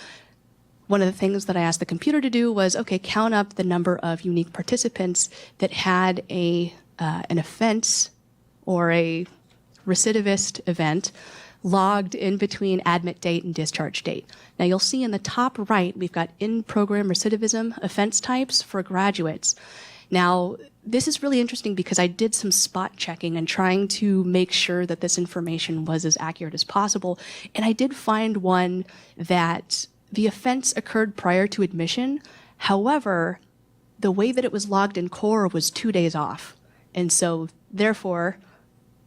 One of the things that I asked the computer to do was, okay, count up the number of unique participants that had an offense or a recidivist event logged in between admit date and discharge date. Now, you'll see in the top right, we've got in-program recidivism offense types for graduates. Now, this is really interesting because I did some spot checking and trying to make sure that this information was as accurate as possible. And I did find one that the offense occurred prior to admission. However, the way that it was logged in CORE was 2 days off. And so, therefore,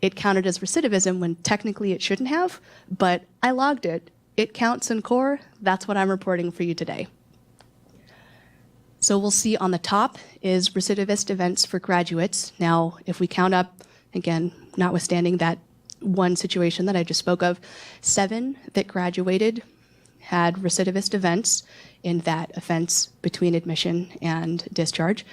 it counted as recidivism when technically it shouldn't have, but I logged it. It counts in CORE. That's what I'm reporting for you today. So we'll see on the top is recidivist events for graduates. Now, if we count up, again, notwithstanding that one situation that I just spoke of, 7 that graduated had recidivist events in that offense between admission and discharge.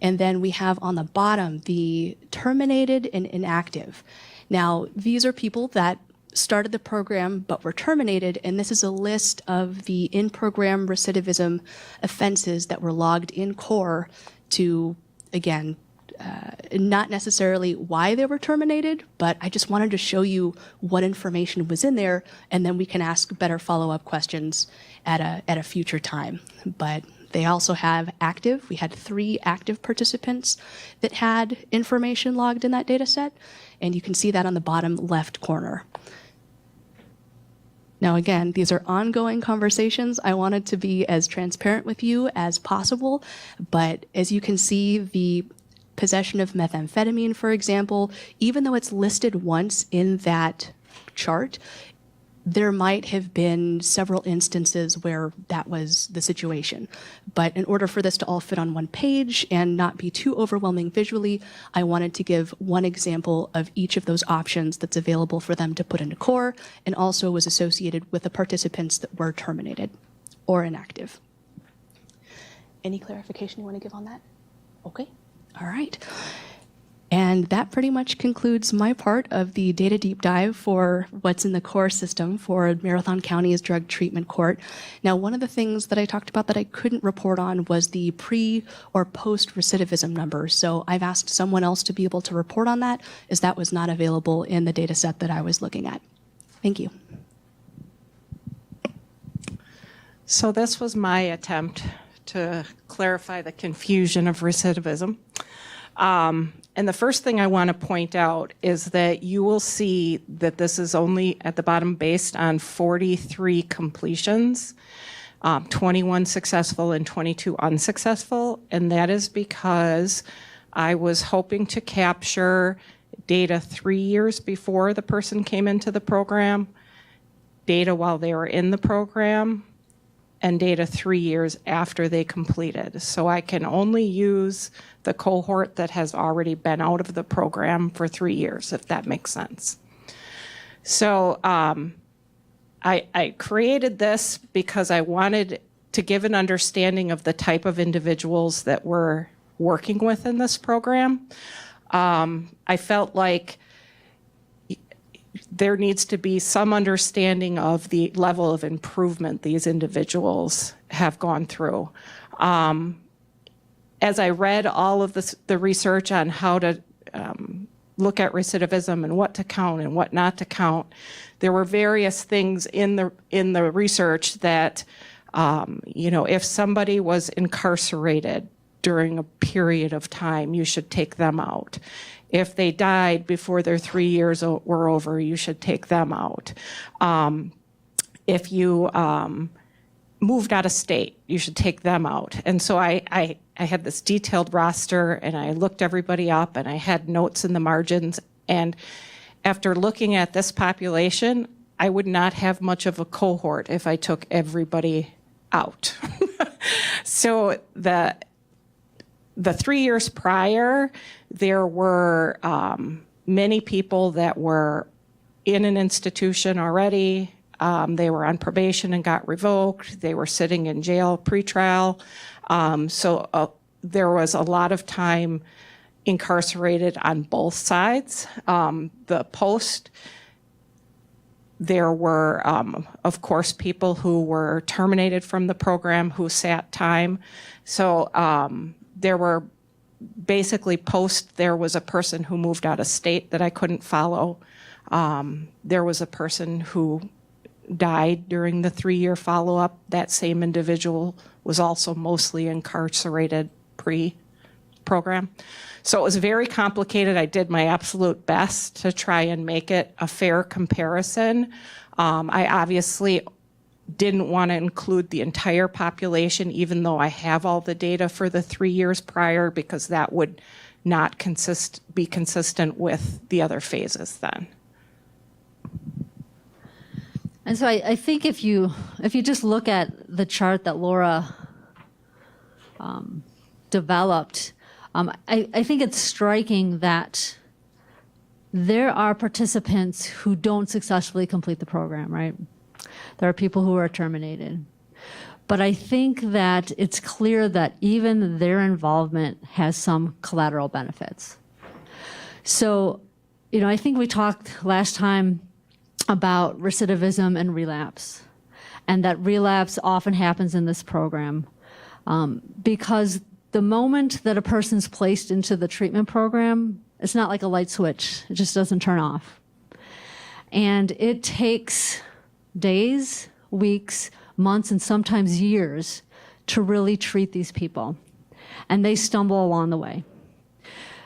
And then we have on the bottom the terminated and inactive. Now, these are people that started the program but were terminated, and this is a list of the in-program recidivism offenses that were logged in CORE to, again, not necessarily why they were terminated, but I just wanted to show you what information was in there, and then we can ask better follow-up questions at a future time. But they also have active. We had 3 active participants that had information logged in that data set, and you can see that on the bottom left corner. Now, again, these are ongoing conversations. I wanted to be as transparent with you as possible, but as you can see, the possession of methamphetamine, for example, even though it's listed once in that chart, there might have been several instances where that was the situation. But in order for this to all fit on one page and not be too overwhelming visually, I wanted to give one example of each of those options that's available for them to put into core, and also was associated with the participants that were terminated or inactive. Any clarification you want to give on that? Okay, all right. And that pretty much concludes my part of the data deep dive for what's in the core system for Marathon County's drug treatment court. Now, one of the things that I talked about that I couldn't report on was the pre or post recidivism numbers. So I've asked someone else to be able to report on that, as that was not available in the data set that I was looking at. Thank you. So this was my attempt to clarify the confusion of recidivism. And the first thing I want to point out is that you will see that this is only at the bottom based on 43 completions, 21 successful and 22 unsuccessful. And that is because I was hoping to capture data 3 years before the person came into the program, data while they were in the program, and data 3 years after they completed. So I can only use the cohort that has already been out of the program for 3 years, if that makes sense. So I created this because I wanted to give an understanding of the type of individuals that we're working with in this program. I felt like there needs to be some understanding of the level of improvement these individuals have gone through. As I read all of the research on how to look at recidivism and what to count and what not to count, there were various things in the research that, if somebody was incarcerated during a period of time, you should take them out. If they died before their 3 years were over, you should take them out. If you moved out of state, you should take them out. And so I had this detailed roster, and I looked everybody up, and I had notes in the margins. And after looking at this population, I would not have much of a cohort if I took everybody out. So the 3 years prior, there were many people that were in an institution already. They were on probation and got revoked. They were sitting in jail pretrial. So there was a lot of time incarcerated on both sides. The post, there were, of course, people who were terminated from the program who sat time. So there were basically post, there was a person who moved out of state that I couldn't follow. There was a person who died during the 3-year follow-up. That same individual was also mostly incarcerated pre-program. So it was very complicated. I did my absolute best to try and make it a fair comparison. I obviously didn't want to include the entire population, even though I have all the data for the 3 years prior, because that would not be consistent with the other phases then. And so I think if you just look at the chart that Laura developed, I think it's striking that there are participants who don't successfully complete the program, right? There are people who are terminated. But I think that it's clear that even their involvement has some collateral benefits. So, I think we talked last time about recidivism and relapse, and that relapse often happens in this program because the moment that a person's placed into the treatment program, it's not like a light switch. It just doesn't turn off. And it takes days, weeks, months, and sometimes years to really treat these people. And they stumble along the way.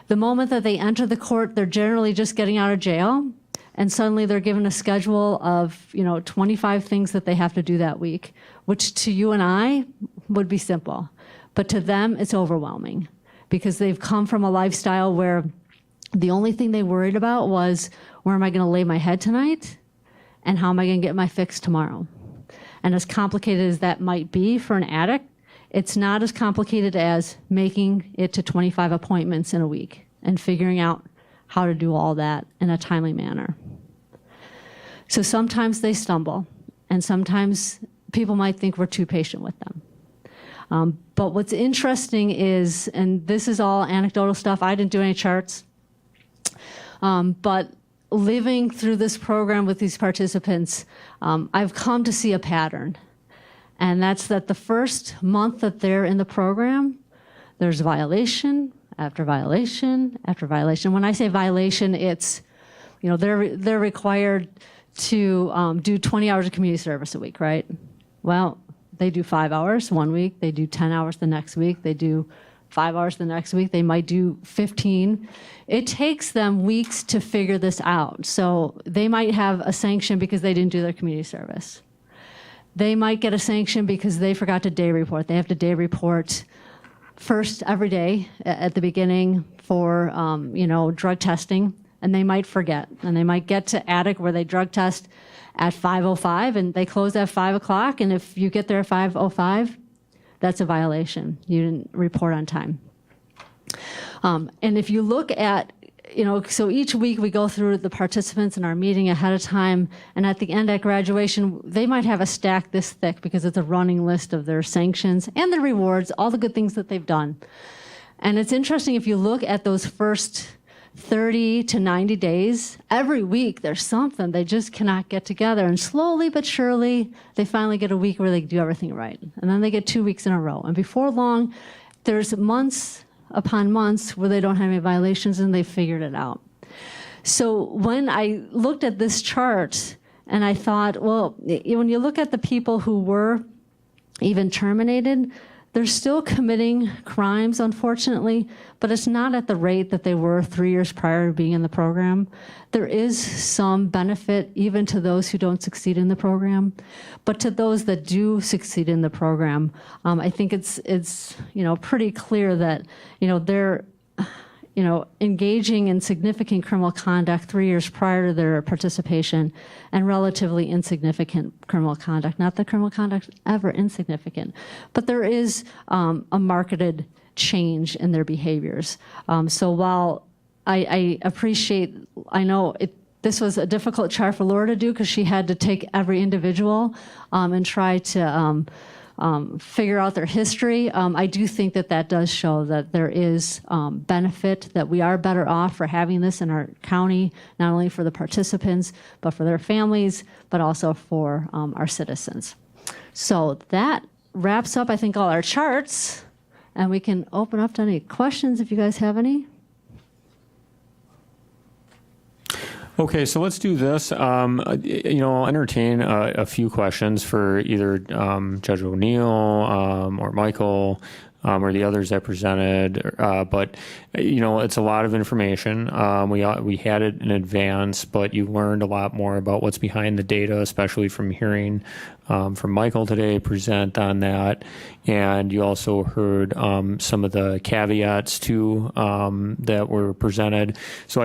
The moment that they enter the court, they're generally just getting out of jail, and suddenly they're given a schedule of 25 things that they have to do that week, which to you and I would be simple. But to them, it's overwhelming because they've come from a lifestyle where The only thing they worried about was, where am I going to lay my head tonight? And how am I going to get my fix tomorrow? And as complicated as that might be for an addict, it's not as complicated as making it to 25 appointments in a week and figuring out how to do all that in a timely manner. So sometimes they stumble, and sometimes people might think we're too patient with them. But what's interesting is, and this is all anecdotal stuff, I didn't do any charts, but living through this program with these participants, I've come to see a pattern. And that's that the first month that they're in the program, there's violation after violation after violation. When I say violation, it's, they're required to do 20 hours of community service a week, right? Well, they do 5 hours one week, they do 10 hours the next week, they do 5 hours the next week, they might do 15. It takes them weeks to figure this out. So they might have a sanction because they didn't do their community service. They might get a sanction because they forgot to day report. They have to day report first every day at the beginning for, drug testing, and they might forget. And they might get to ADDIC where they drug test at 5:05 and they close at 5 o'clock. And if you get there at 5:05, that's a violation. You didn't report on time. And if you look at, so each week we go through the participants in our meeting ahead of time, and at the end at graduation, they might have a stack this thick because it's a running list of their sanctions and their rewards, all the good things that they've done. And it's interesting, if you look at those first 30 to 90 days, every week there's something they just cannot get together. And slowly but surely, they finally get a week where they do everything right. And then they get 2 weeks in a row. And before long, there's months upon months where they don't have any violations and they've figured it out. So when I looked at this chart and I thought, well, when you look at the people who were even terminated, they're still committing crimes, unfortunately, but it's not at the rate that they were 3 years prior to being in the program. There is some benefit even to those who don't succeed in the program, but to those that do succeed in the program, I think it's pretty clear that they're engaging in significant criminal conduct 3 years prior to their participation, and relatively insignificant criminal conduct. Not that criminal conduct is ever insignificant, but there is a marketed change in their behaviors. So while I appreciate, I know this was a difficult chart for Laura to do because she had to take every individual and try to figure out their history. I do think that does show that there is benefit, that we are better off for having this in our county, not only for the participants, but for their families, but also for our citizens. So that wraps up, I think, all our charts, and we can open up to any questions if you guys have any. Okay, so let's do this. I'll entertain a few questions for either Judge O'Neill or Michael or the others that presented. But it's a lot of information. We had it in advance, but you learned a lot more about what's behind the data, especially from hearing from Michael today present on that. And you also heard some of the caveats too that were presented. So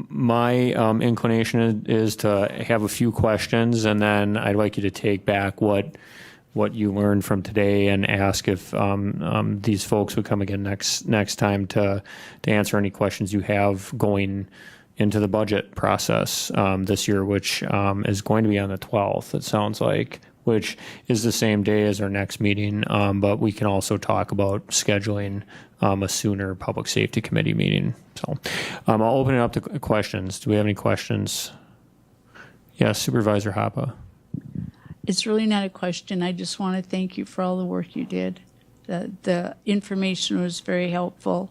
my inclination is to have a few questions, and then I'd like you to take back what you learned from today and ask if these folks would come again next time to answer any questions you have going into the budget process this year, which is going to be on the 12th, it sounds like, which is the same day as our next meeting. But we can also talk about scheduling a sooner Public Safety Committee meeting. So I'll open it up to questions. Do we have any questions? Yes, Supervisor Hoppe. It's really not a question. I just want to thank you for all the work you did. The information was very helpful,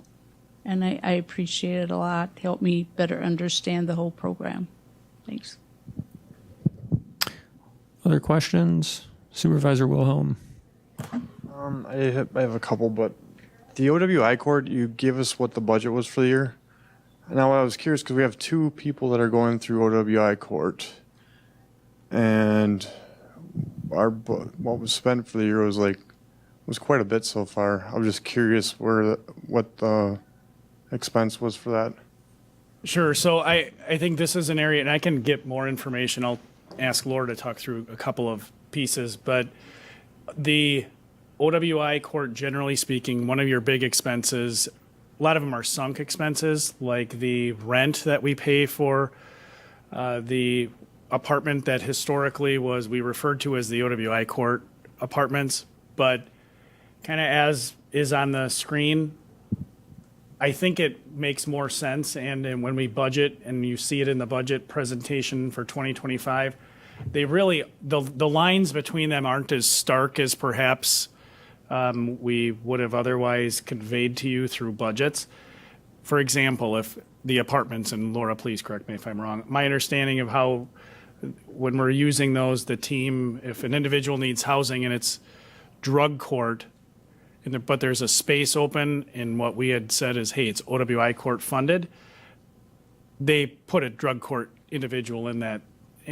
and I appreciate it a lot. It helped me better understand the whole program. Thanks. Other questions? Supervisor Wilhelm. I have a couple, but the OWI court, you gave us what the budget was for the year. Now I was curious because we have 2 people that are going through OWI court, and what was spent for the year was quite a bit so far. I was just curious what the expense was for that. Sure. So I think this is an area, and I can get more information. I'll ask Laura to talk through a couple of pieces, but the OWI court, generally speaking, one of your big expenses, a lot of them are sunk expenses, like the rent that we pay for the apartment that historically we referred to as the OWI court apartments, but kind of as is on the screen, I think it makes more sense, and when we budget, and you see it in the budget presentation for 2025, they really, the lines between them aren't as stark as perhaps we would have otherwise conveyed to you through budgets. For example, if the apartments, and Laura, please correct me if I'm wrong, my understanding of how, when we're using those, the team, if an individual needs housing and it's drug court, but there's a space open, and what we had said is, hey, it's OWI court funded, they put a drug court individual in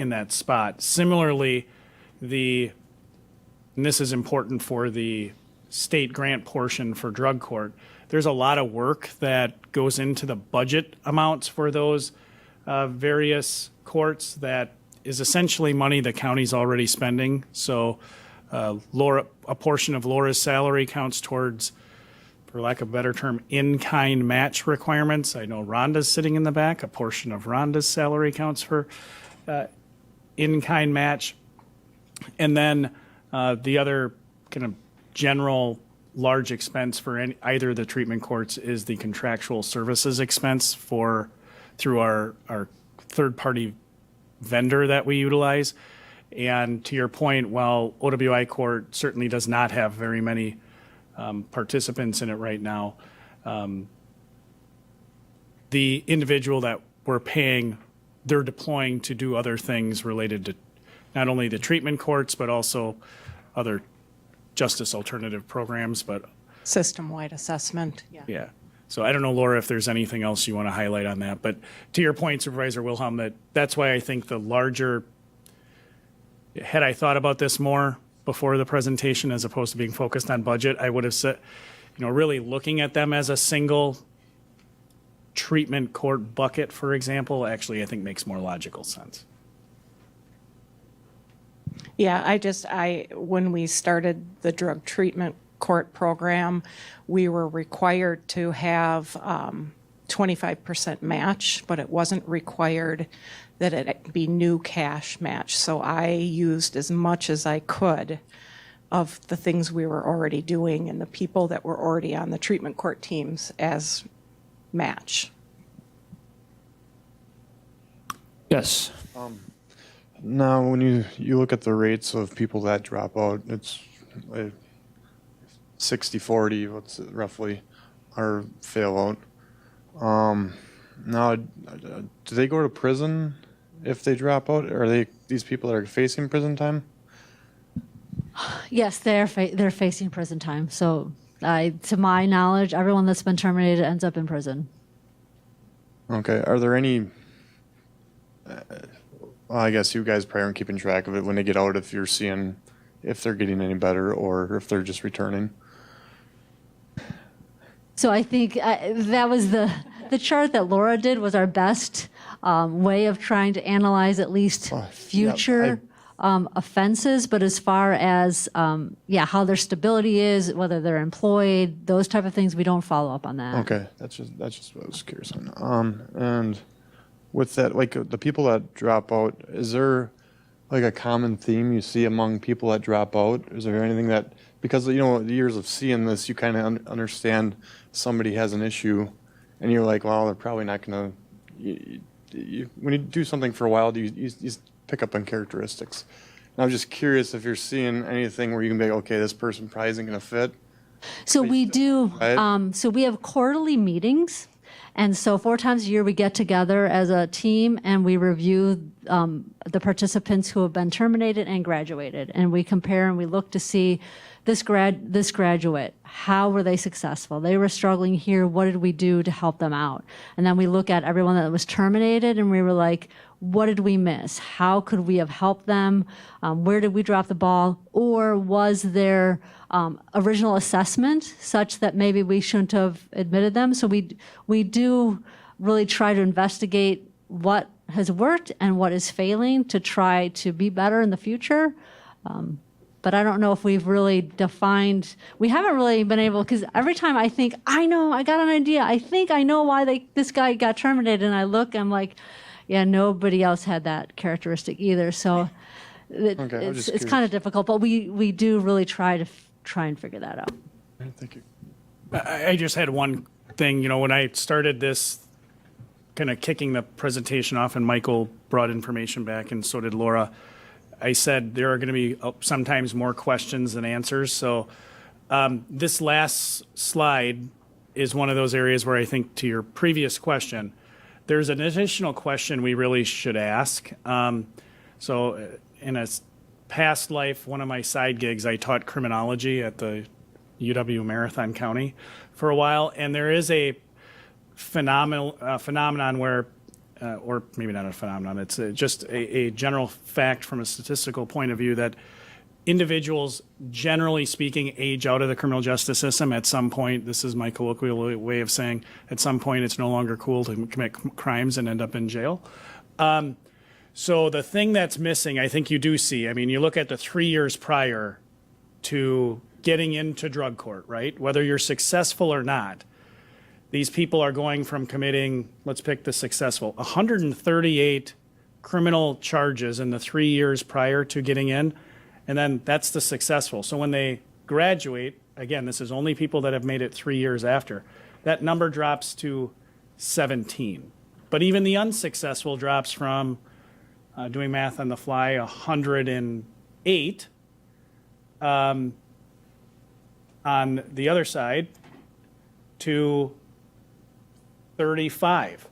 that spot. Similarly, and this is important for the state grant portion for drug court, there's a lot of work that goes into the budget amounts for those various courts that is essentially money the county's already spending. So Laura, a portion of Laura's salary counts towards, for lack of a better term, in-kind match requirements. I know Rhonda's sitting in the back. A portion of Rhonda's salary counts for in-kind match. And then the other kind of general large expense for either of the treatment courts is the contractual services expense through our third-party vendor that we utilize. And to your point, while OWI court certainly does not have very many participants in it right now, the individual that we're paying, they're deploying to do other things related to not only the treatment courts, but also other justice alternative programs. But System-wide assessment. yeah. So I don't know, Laura, if there's anything else you want to highlight on that. But to your point, Supervisor Wilhelm, that's why I think the larger, had I thought about this more before the presentation as opposed to being focused on budget, I would have said, really looking at them as a single treatment court bucket, for example, actually I think makes more logical sense. Yeah, when we started the drug treatment court program, we were required to have 25% match, but it wasn't required that it be new cash match. So I used as much as I could of the things we were already doing and the people that were already on the treatment court teams as match. Yes. Now, when you look at the rates of people that drop out, it's 60-40, what's it roughly, or fail out. Now, do they go to prison if they drop out? Are these people that are facing prison time? Yes, they're facing prison time. So, to my knowledge, everyone that's been terminated ends up in prison. Okay. Are there any? Well, I guess you guys probably aren't keeping track of it when they get out. If you're seeing if they're getting any better or if they're just returning. So I think that was the chart that Laura did was our best way of trying to analyze at least future offenses. But as far as how their stability is, whether they're employed, those type of things, we don't follow up on that. Okay, that's just what I was curious on. And with that, like the people that drop out, is there like a common theme you see among people that drop out? Is there anything that, because the years of seeing this, you kind of understand somebody has an issue, and you're like, well, they're probably not going to. When you do something for a while, you pick up on characteristics. And I'm just curious if you're seeing anything where you can be, okay, this person probably isn't going to fit. So we do. Right? So we have quarterly meetings. And so 4 times a year we get together as a team and we review the participants who have been terminated and graduated. And we compare and we look to see this graduate, how were they successful? They were struggling here. What did we do to help them out? And then we look at everyone that was terminated and we were like, what did we miss? How could we have helped them? Where did we drop the ball? Or was there original assessment such that maybe we shouldn't have admitted them? So we do really try to investigate what has worked and what is failing to try to be better in the future. But I don't know if we've really defined, we haven't really been able, because every time I think, I know, I got an idea, I think I know why this guy got terminated, and I look, I'm like, yeah, nobody else had that characteristic either. So it's kind of difficult, but we do really try and figure that out. Thank you. I just had one thing, you know, when I started this, kind of kicking the presentation off, and Michael brought information back, and so did Laura, I said there are going to be sometimes more questions than answers. So this last slide is one of those areas where I think, to your previous question, there's an additional question we really should ask. So in a past life, one of my side gigs, I taught criminology at the UW Marathon County for a while, and there is a phenomenon where, or maybe not a phenomenon, it's just a general fact from a statistical point of view that individuals, generally speaking, age out of the criminal justice system at some point. This is my colloquial way of saying at some point it's no longer cool to commit crimes and end up in jail. So the thing that's missing, I think you do see, I mean, you look at the 3 years prior to getting into drug court, right? Whether you're successful or not, these people are going from committing, let's pick the successful, 138 criminal charges in the 3 years prior to getting in, and then that's the successful. So when they graduate, again, this is only people that have made it 3 years after, that number drops to 17. But even the unsuccessful drops from, doing math on the fly, 108 on the other side to 35.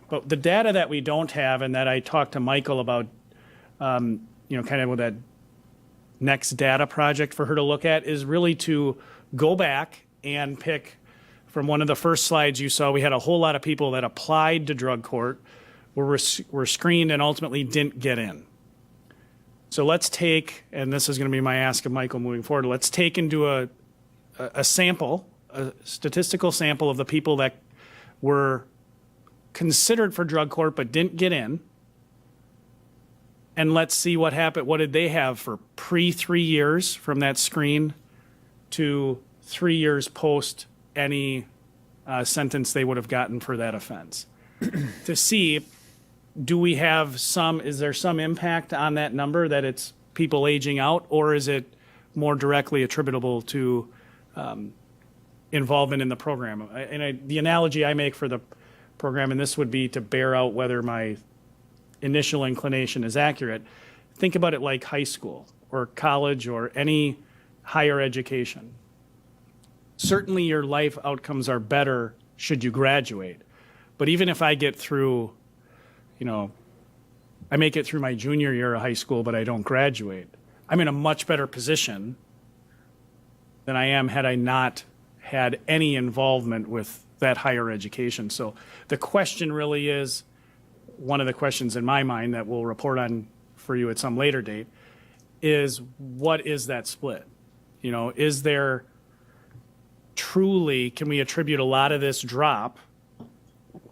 But the data that we don't have, and that I talked to Michael about, kind of with that next data project for her to look at, is really to go back and pick from one of the first slides you saw. We had a whole lot of people that applied to drug court, were screened, and ultimately didn't get in. So let's take, and this is going to be my ask of Michael moving forward, let's take and do a sample, a statistical sample of the people that were considered for drug court but didn't get in, and let's see what happened. What did they have for pre-3 years from that screen to 3 years post any sentence they would have gotten for that offense? To see, do we have is there some impact on that number that it's people aging out, or is it more directly attributable to involvement in the program? The analogy I make for the program, and this would be to bear out whether my initial inclination is accurate, think about it like high school or college or any higher education. Certainly your life outcomes are better should you graduate. But even if I get through, I make it through my junior year of high school, but I don't graduate, I'm in a much better position than I am had I not had any involvement with that higher education. So the question really is, one of the questions in my mind that we'll report on for you at some later date, is what is that split? Is there truly, can we attribute a lot of this drop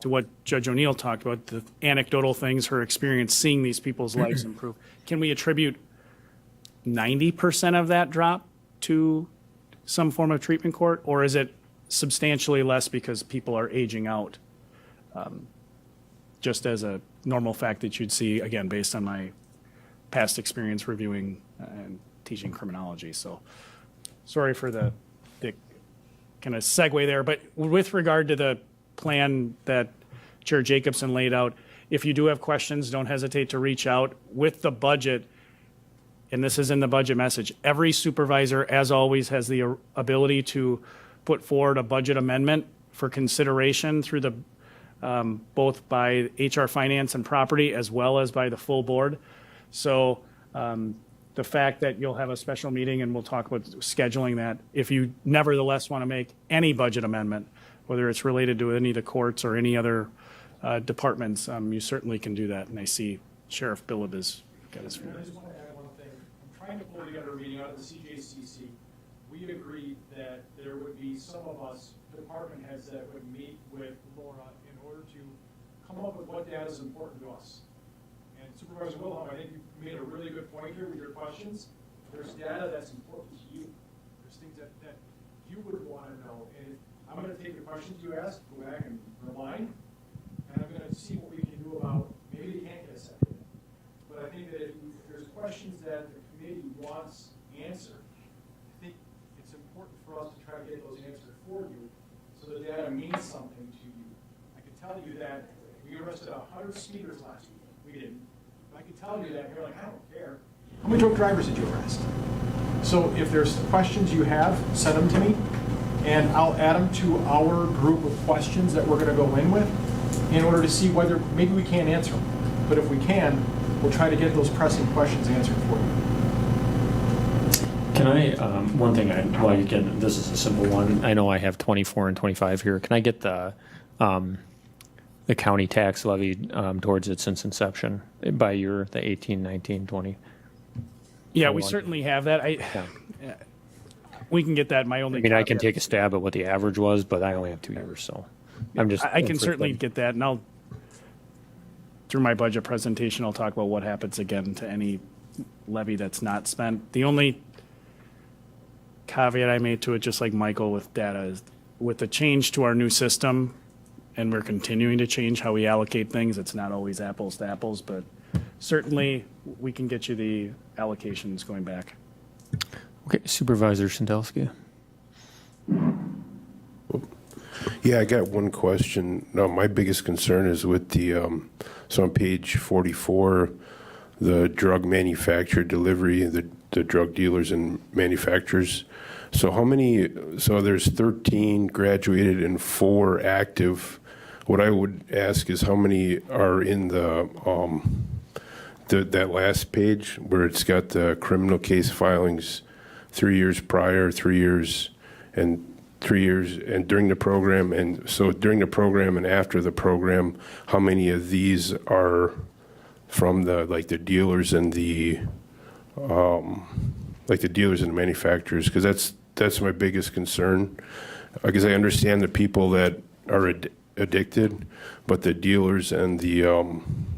to what Judge O'Neill talked about, the anecdotal things, her experience seeing these people's lives improve? Can we attribute 90% of that drop to some form of treatment court, or is it substantially less because people are aging out? Just as a normal fact that you'd see, again, based on my past experience reviewing and teaching criminology. So sorry for the kind of segue there, but with regard to the plan that Chair Jacobson laid out, if you do have questions, don't hesitate to reach out. With the budget, and this is in the budget message, every supervisor, as always, has the ability to put forward a budget amendment for consideration through the both by HR Finance and Property as well as by the full board. So the fact that you'll have a special meeting, and we'll talk about scheduling that, if you nevertheless want to make any budget amendment, whether it's related to any of the courts or any other departments, you certainly can do that. And I see Sheriff Billup has got his finger. I just want to add one thing. I'm trying to pull together a meeting out of the CJCC. We had agreed that there would be some of us department heads that would meet with Laura in order effort to come up with what data is important to us. And Supervisor Wilhelm, I think you made a really good point here with your questions. There's data that's important to you. There's things that you would want to know. And I'm going to take the questions you asked, go back and rewind, and I'm going to see what we can do about, maybe they can't get a second. But I think that if there's questions that the committee wants answered, I think it's important for us to try to get those answered for you so the data means something to you. I can tell you that we arrested 100 speeders last week. We didn't. But I can tell you that, and you're like, I don't care. How many drunk drivers did you arrest? So if there's questions you have, send them to me, and I'll add them to our group of questions that we're going to go in with in order to see whether maybe we can't answer them. But if we can, we'll try to get those pressing questions answered for you. Can I, one thing, well, again, this is a simple one. I know I have 24 and 25 here. Can I get the county tax levy towards it since inception by year, the 18, 19, 20? Yeah, we certainly have that. We can get that. My only. I mean, I can take a stab at what the average was, but I only have 2 years, so I'm just. I can certainly get that, and I'll, through my budget presentation, I'll talk about what happens again to any levy that's not spent. The only caveat I made to it, just like Michael with data, is with the change to our new system, and we're continuing to change how we allocate things. It's not always apples to apples, but certainly we can get you the allocations going back. Okay, Supervisor Sandelsky. Yeah, I got one question. No, my biggest concern is with the, so on page 44, the drug manufacturer delivery, the drug dealers and manufacturers. So how many, so there's 13 graduated and 4 active. What I would ask is how many are in that last page where it's got the criminal case filings 3 years prior, 3 years, and 3 years, and during the program, and so during the program and after the program, how many of these are from the dealers and the dealers and the manufacturers? Because that's my biggest concern. Because I understand the people that are addicted, but the dealers and the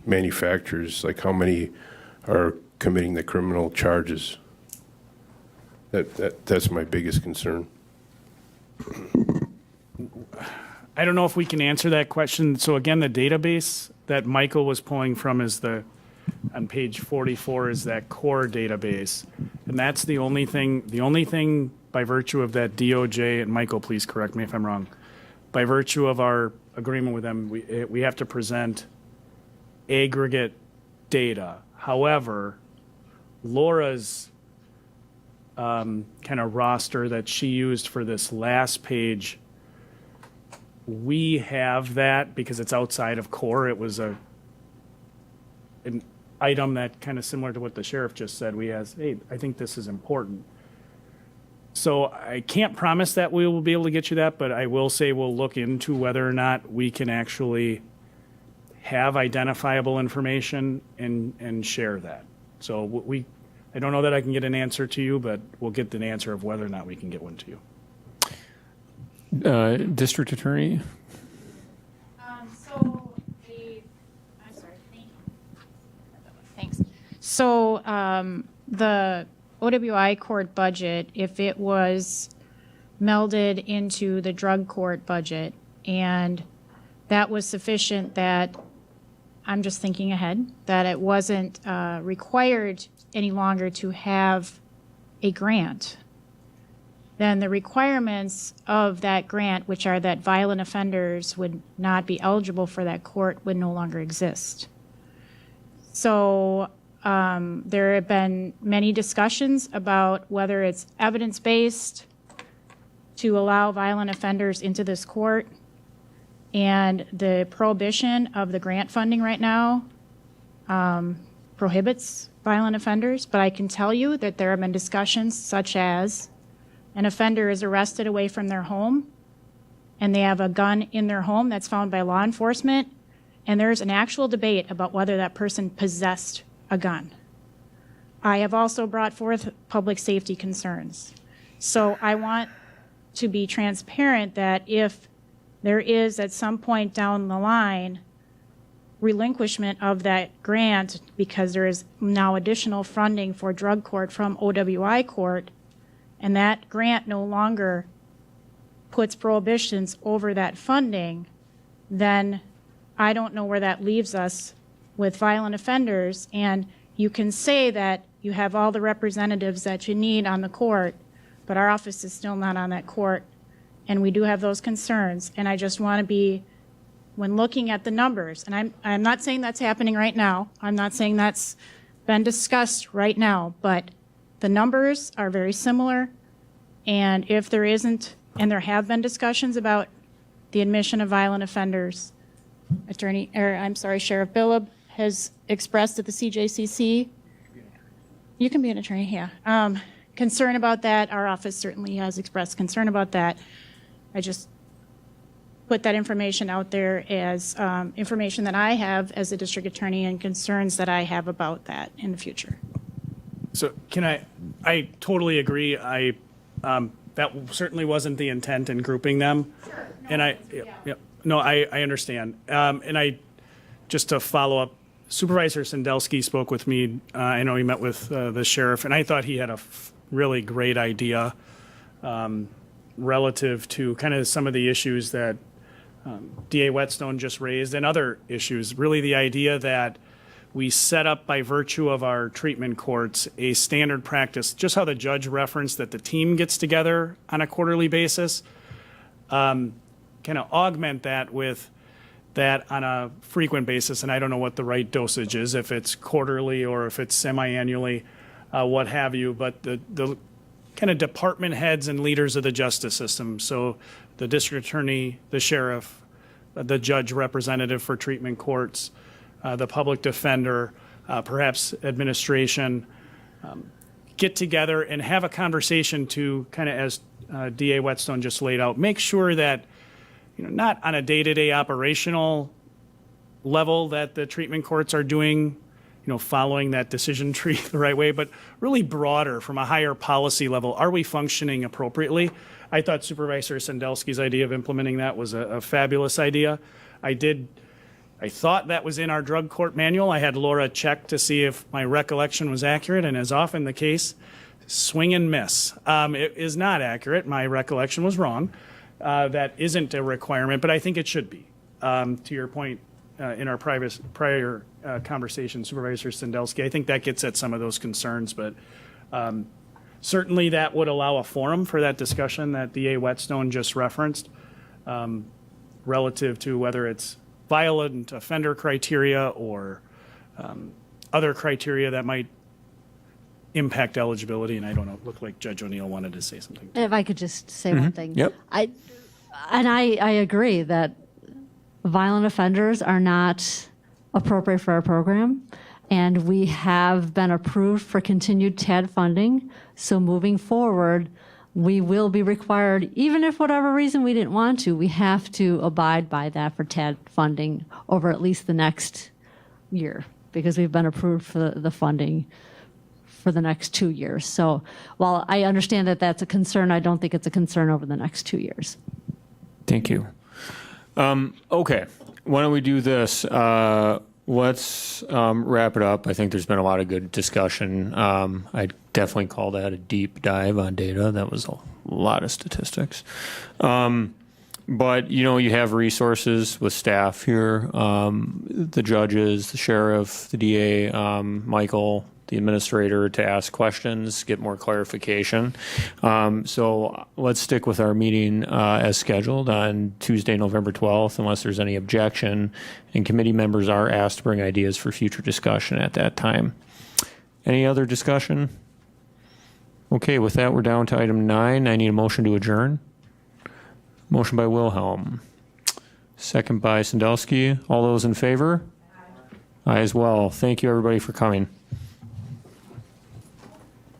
manufacturers, like how many are committing the criminal charges? That's my biggest concern. I don't know if we can answer that question. So again, the database that Michael was pulling from is on page 44 is that core database. And that's the only thing by virtue of that DOJ, and Michael, please correct me if I'm wrong, by virtue of our agreement with them, we have to present aggregate data. However, Laura's kind of roster that she used for this last page, we have that because it's outside of core. It was an item that kind of similar to what the sheriff just said. We asked, hey, I think this is important. So I can't promise that we will be able to get you that, but I will say we'll look into whether or not we can actually have identifiable information and share that. So I don't know that I can get an answer to you, but we'll get an answer of whether or not we can get one to you. District Attorney. I'm sorry. Thanks. So the OWI court budget, if it was melded into the drug court budget, and that was sufficient, that I'm just thinking ahead, that it wasn't required any longer to have a grant, then the requirements of that grant, which are that violent offenders would not be eligible for that court, would no longer exist. So there have been many discussions about whether it's evidence-based to allow violent offenders into this court, and the prohibition of the grant funding right now prohibits violent offenders. But I can tell you that there have been discussions such as an offender is arrested away from their home and they have a gun in their home that's found by law enforcement, and there's an actual debate about whether that person possessed a gun. I have also brought forth public safety concerns. So I want to be transparent that if there is at some point down the line relinquishment of that grant because there is now additional funding for drug court from OWI court, and that grant no longer puts prohibitions over that funding, then I don't know where that leaves us with violent offenders. And you can say that you have all the representatives that you need on the court, but our office is still not on that court, and we do have those concerns. And I just want to be, when looking at the numbers, and I'm not saying that's happening right now, I'm not saying that's been discussed right now, but the numbers are very similar, and if there isn't, and there have been discussions about the admission of violent offenders, Sheriff Billup has expressed at the CJCC. You can be an attorney, yeah. Concern about that. Our office certainly has expressed concern about that. I just put that information out there as information that I have as a district attorney and concerns that I have about that in the future. So I totally agree. That certainly wasn't the intent in grouping them. Sure. And I understand. And just to follow up, Supervisor Sandelsky spoke with me. I know he met with the sheriff, and I thought he had a really great idea relative to kind of some of the issues that DA Whetstone just raised and other issues. Really the idea that we set up by virtue of our treatment courts a standard practice, just how the judge referenced that the team gets together on a quarterly basis, kind of augment that with that on a frequent basis. And I don't know what the right dosage is, if it's quarterly or if it's semi-annually, what have you, but the kind of department heads and leaders of the justice system. So the district attorney, the sheriff, the judge representative for treatment courts, the public defender, perhaps administration, get together and have a conversation to kind of, as DA Whetstone just laid out, make sure that, not on a day-to-day operational level that the treatment courts are doing, following that decision tree the right way, but really broader from a higher policy level. Are we functioning appropriately? I thought Supervisor Sandelsky's idea of implementing that was a fabulous idea. I thought that was in our drug court manual. I had Laura check to see if my recollection was accurate, and as often the case, swing and miss. It is not accurate. My recollection was wrong. That isn't a requirement, but I think it should be. To your point in our prior conversation, Supervisor Sandelsky, I think that gets at some of those concerns, but certainly that would allow a forum for that discussion that DA Whetstone just referenced relative to whether it's violent offender criteria or other criteria that might impact eligibility. And I don't know, it looked like Judge O'Neill wanted to say something. If I could just say one thing. Yep. I agree that violent offenders are not appropriate for our program, and we have been approved for continued TAD funding. So moving forward, we will be required, even if whatever reason we didn't want to, we have to abide by that for TAD funding over at least the next year, because we've been approved for the funding for the next 2 years. So while I understand that that's a concern, I don't think it's a concern over the next 2 years. Thank you. Okay, why don't we do this? Let's wrap it up. I think there's been a lot of good discussion. I'd definitely call that a deep dive on data. That was a lot of statistics. But, you have resources with staff here, the judges, the sheriff, the DA, Michael, the administrator, to ask questions, get more clarification. So let's stick with our meeting as scheduled on Tuesday, November 12th, unless there's any objection. And committee members are asked to bring ideas for future discussion at that time. Any other discussion? Okay, with that, we're down to item 9. I need a motion to adjourn. Motion by Wilhelm. Second by Sandelsky. All those in favor? Aye as well. Thank you, everybody, for coming.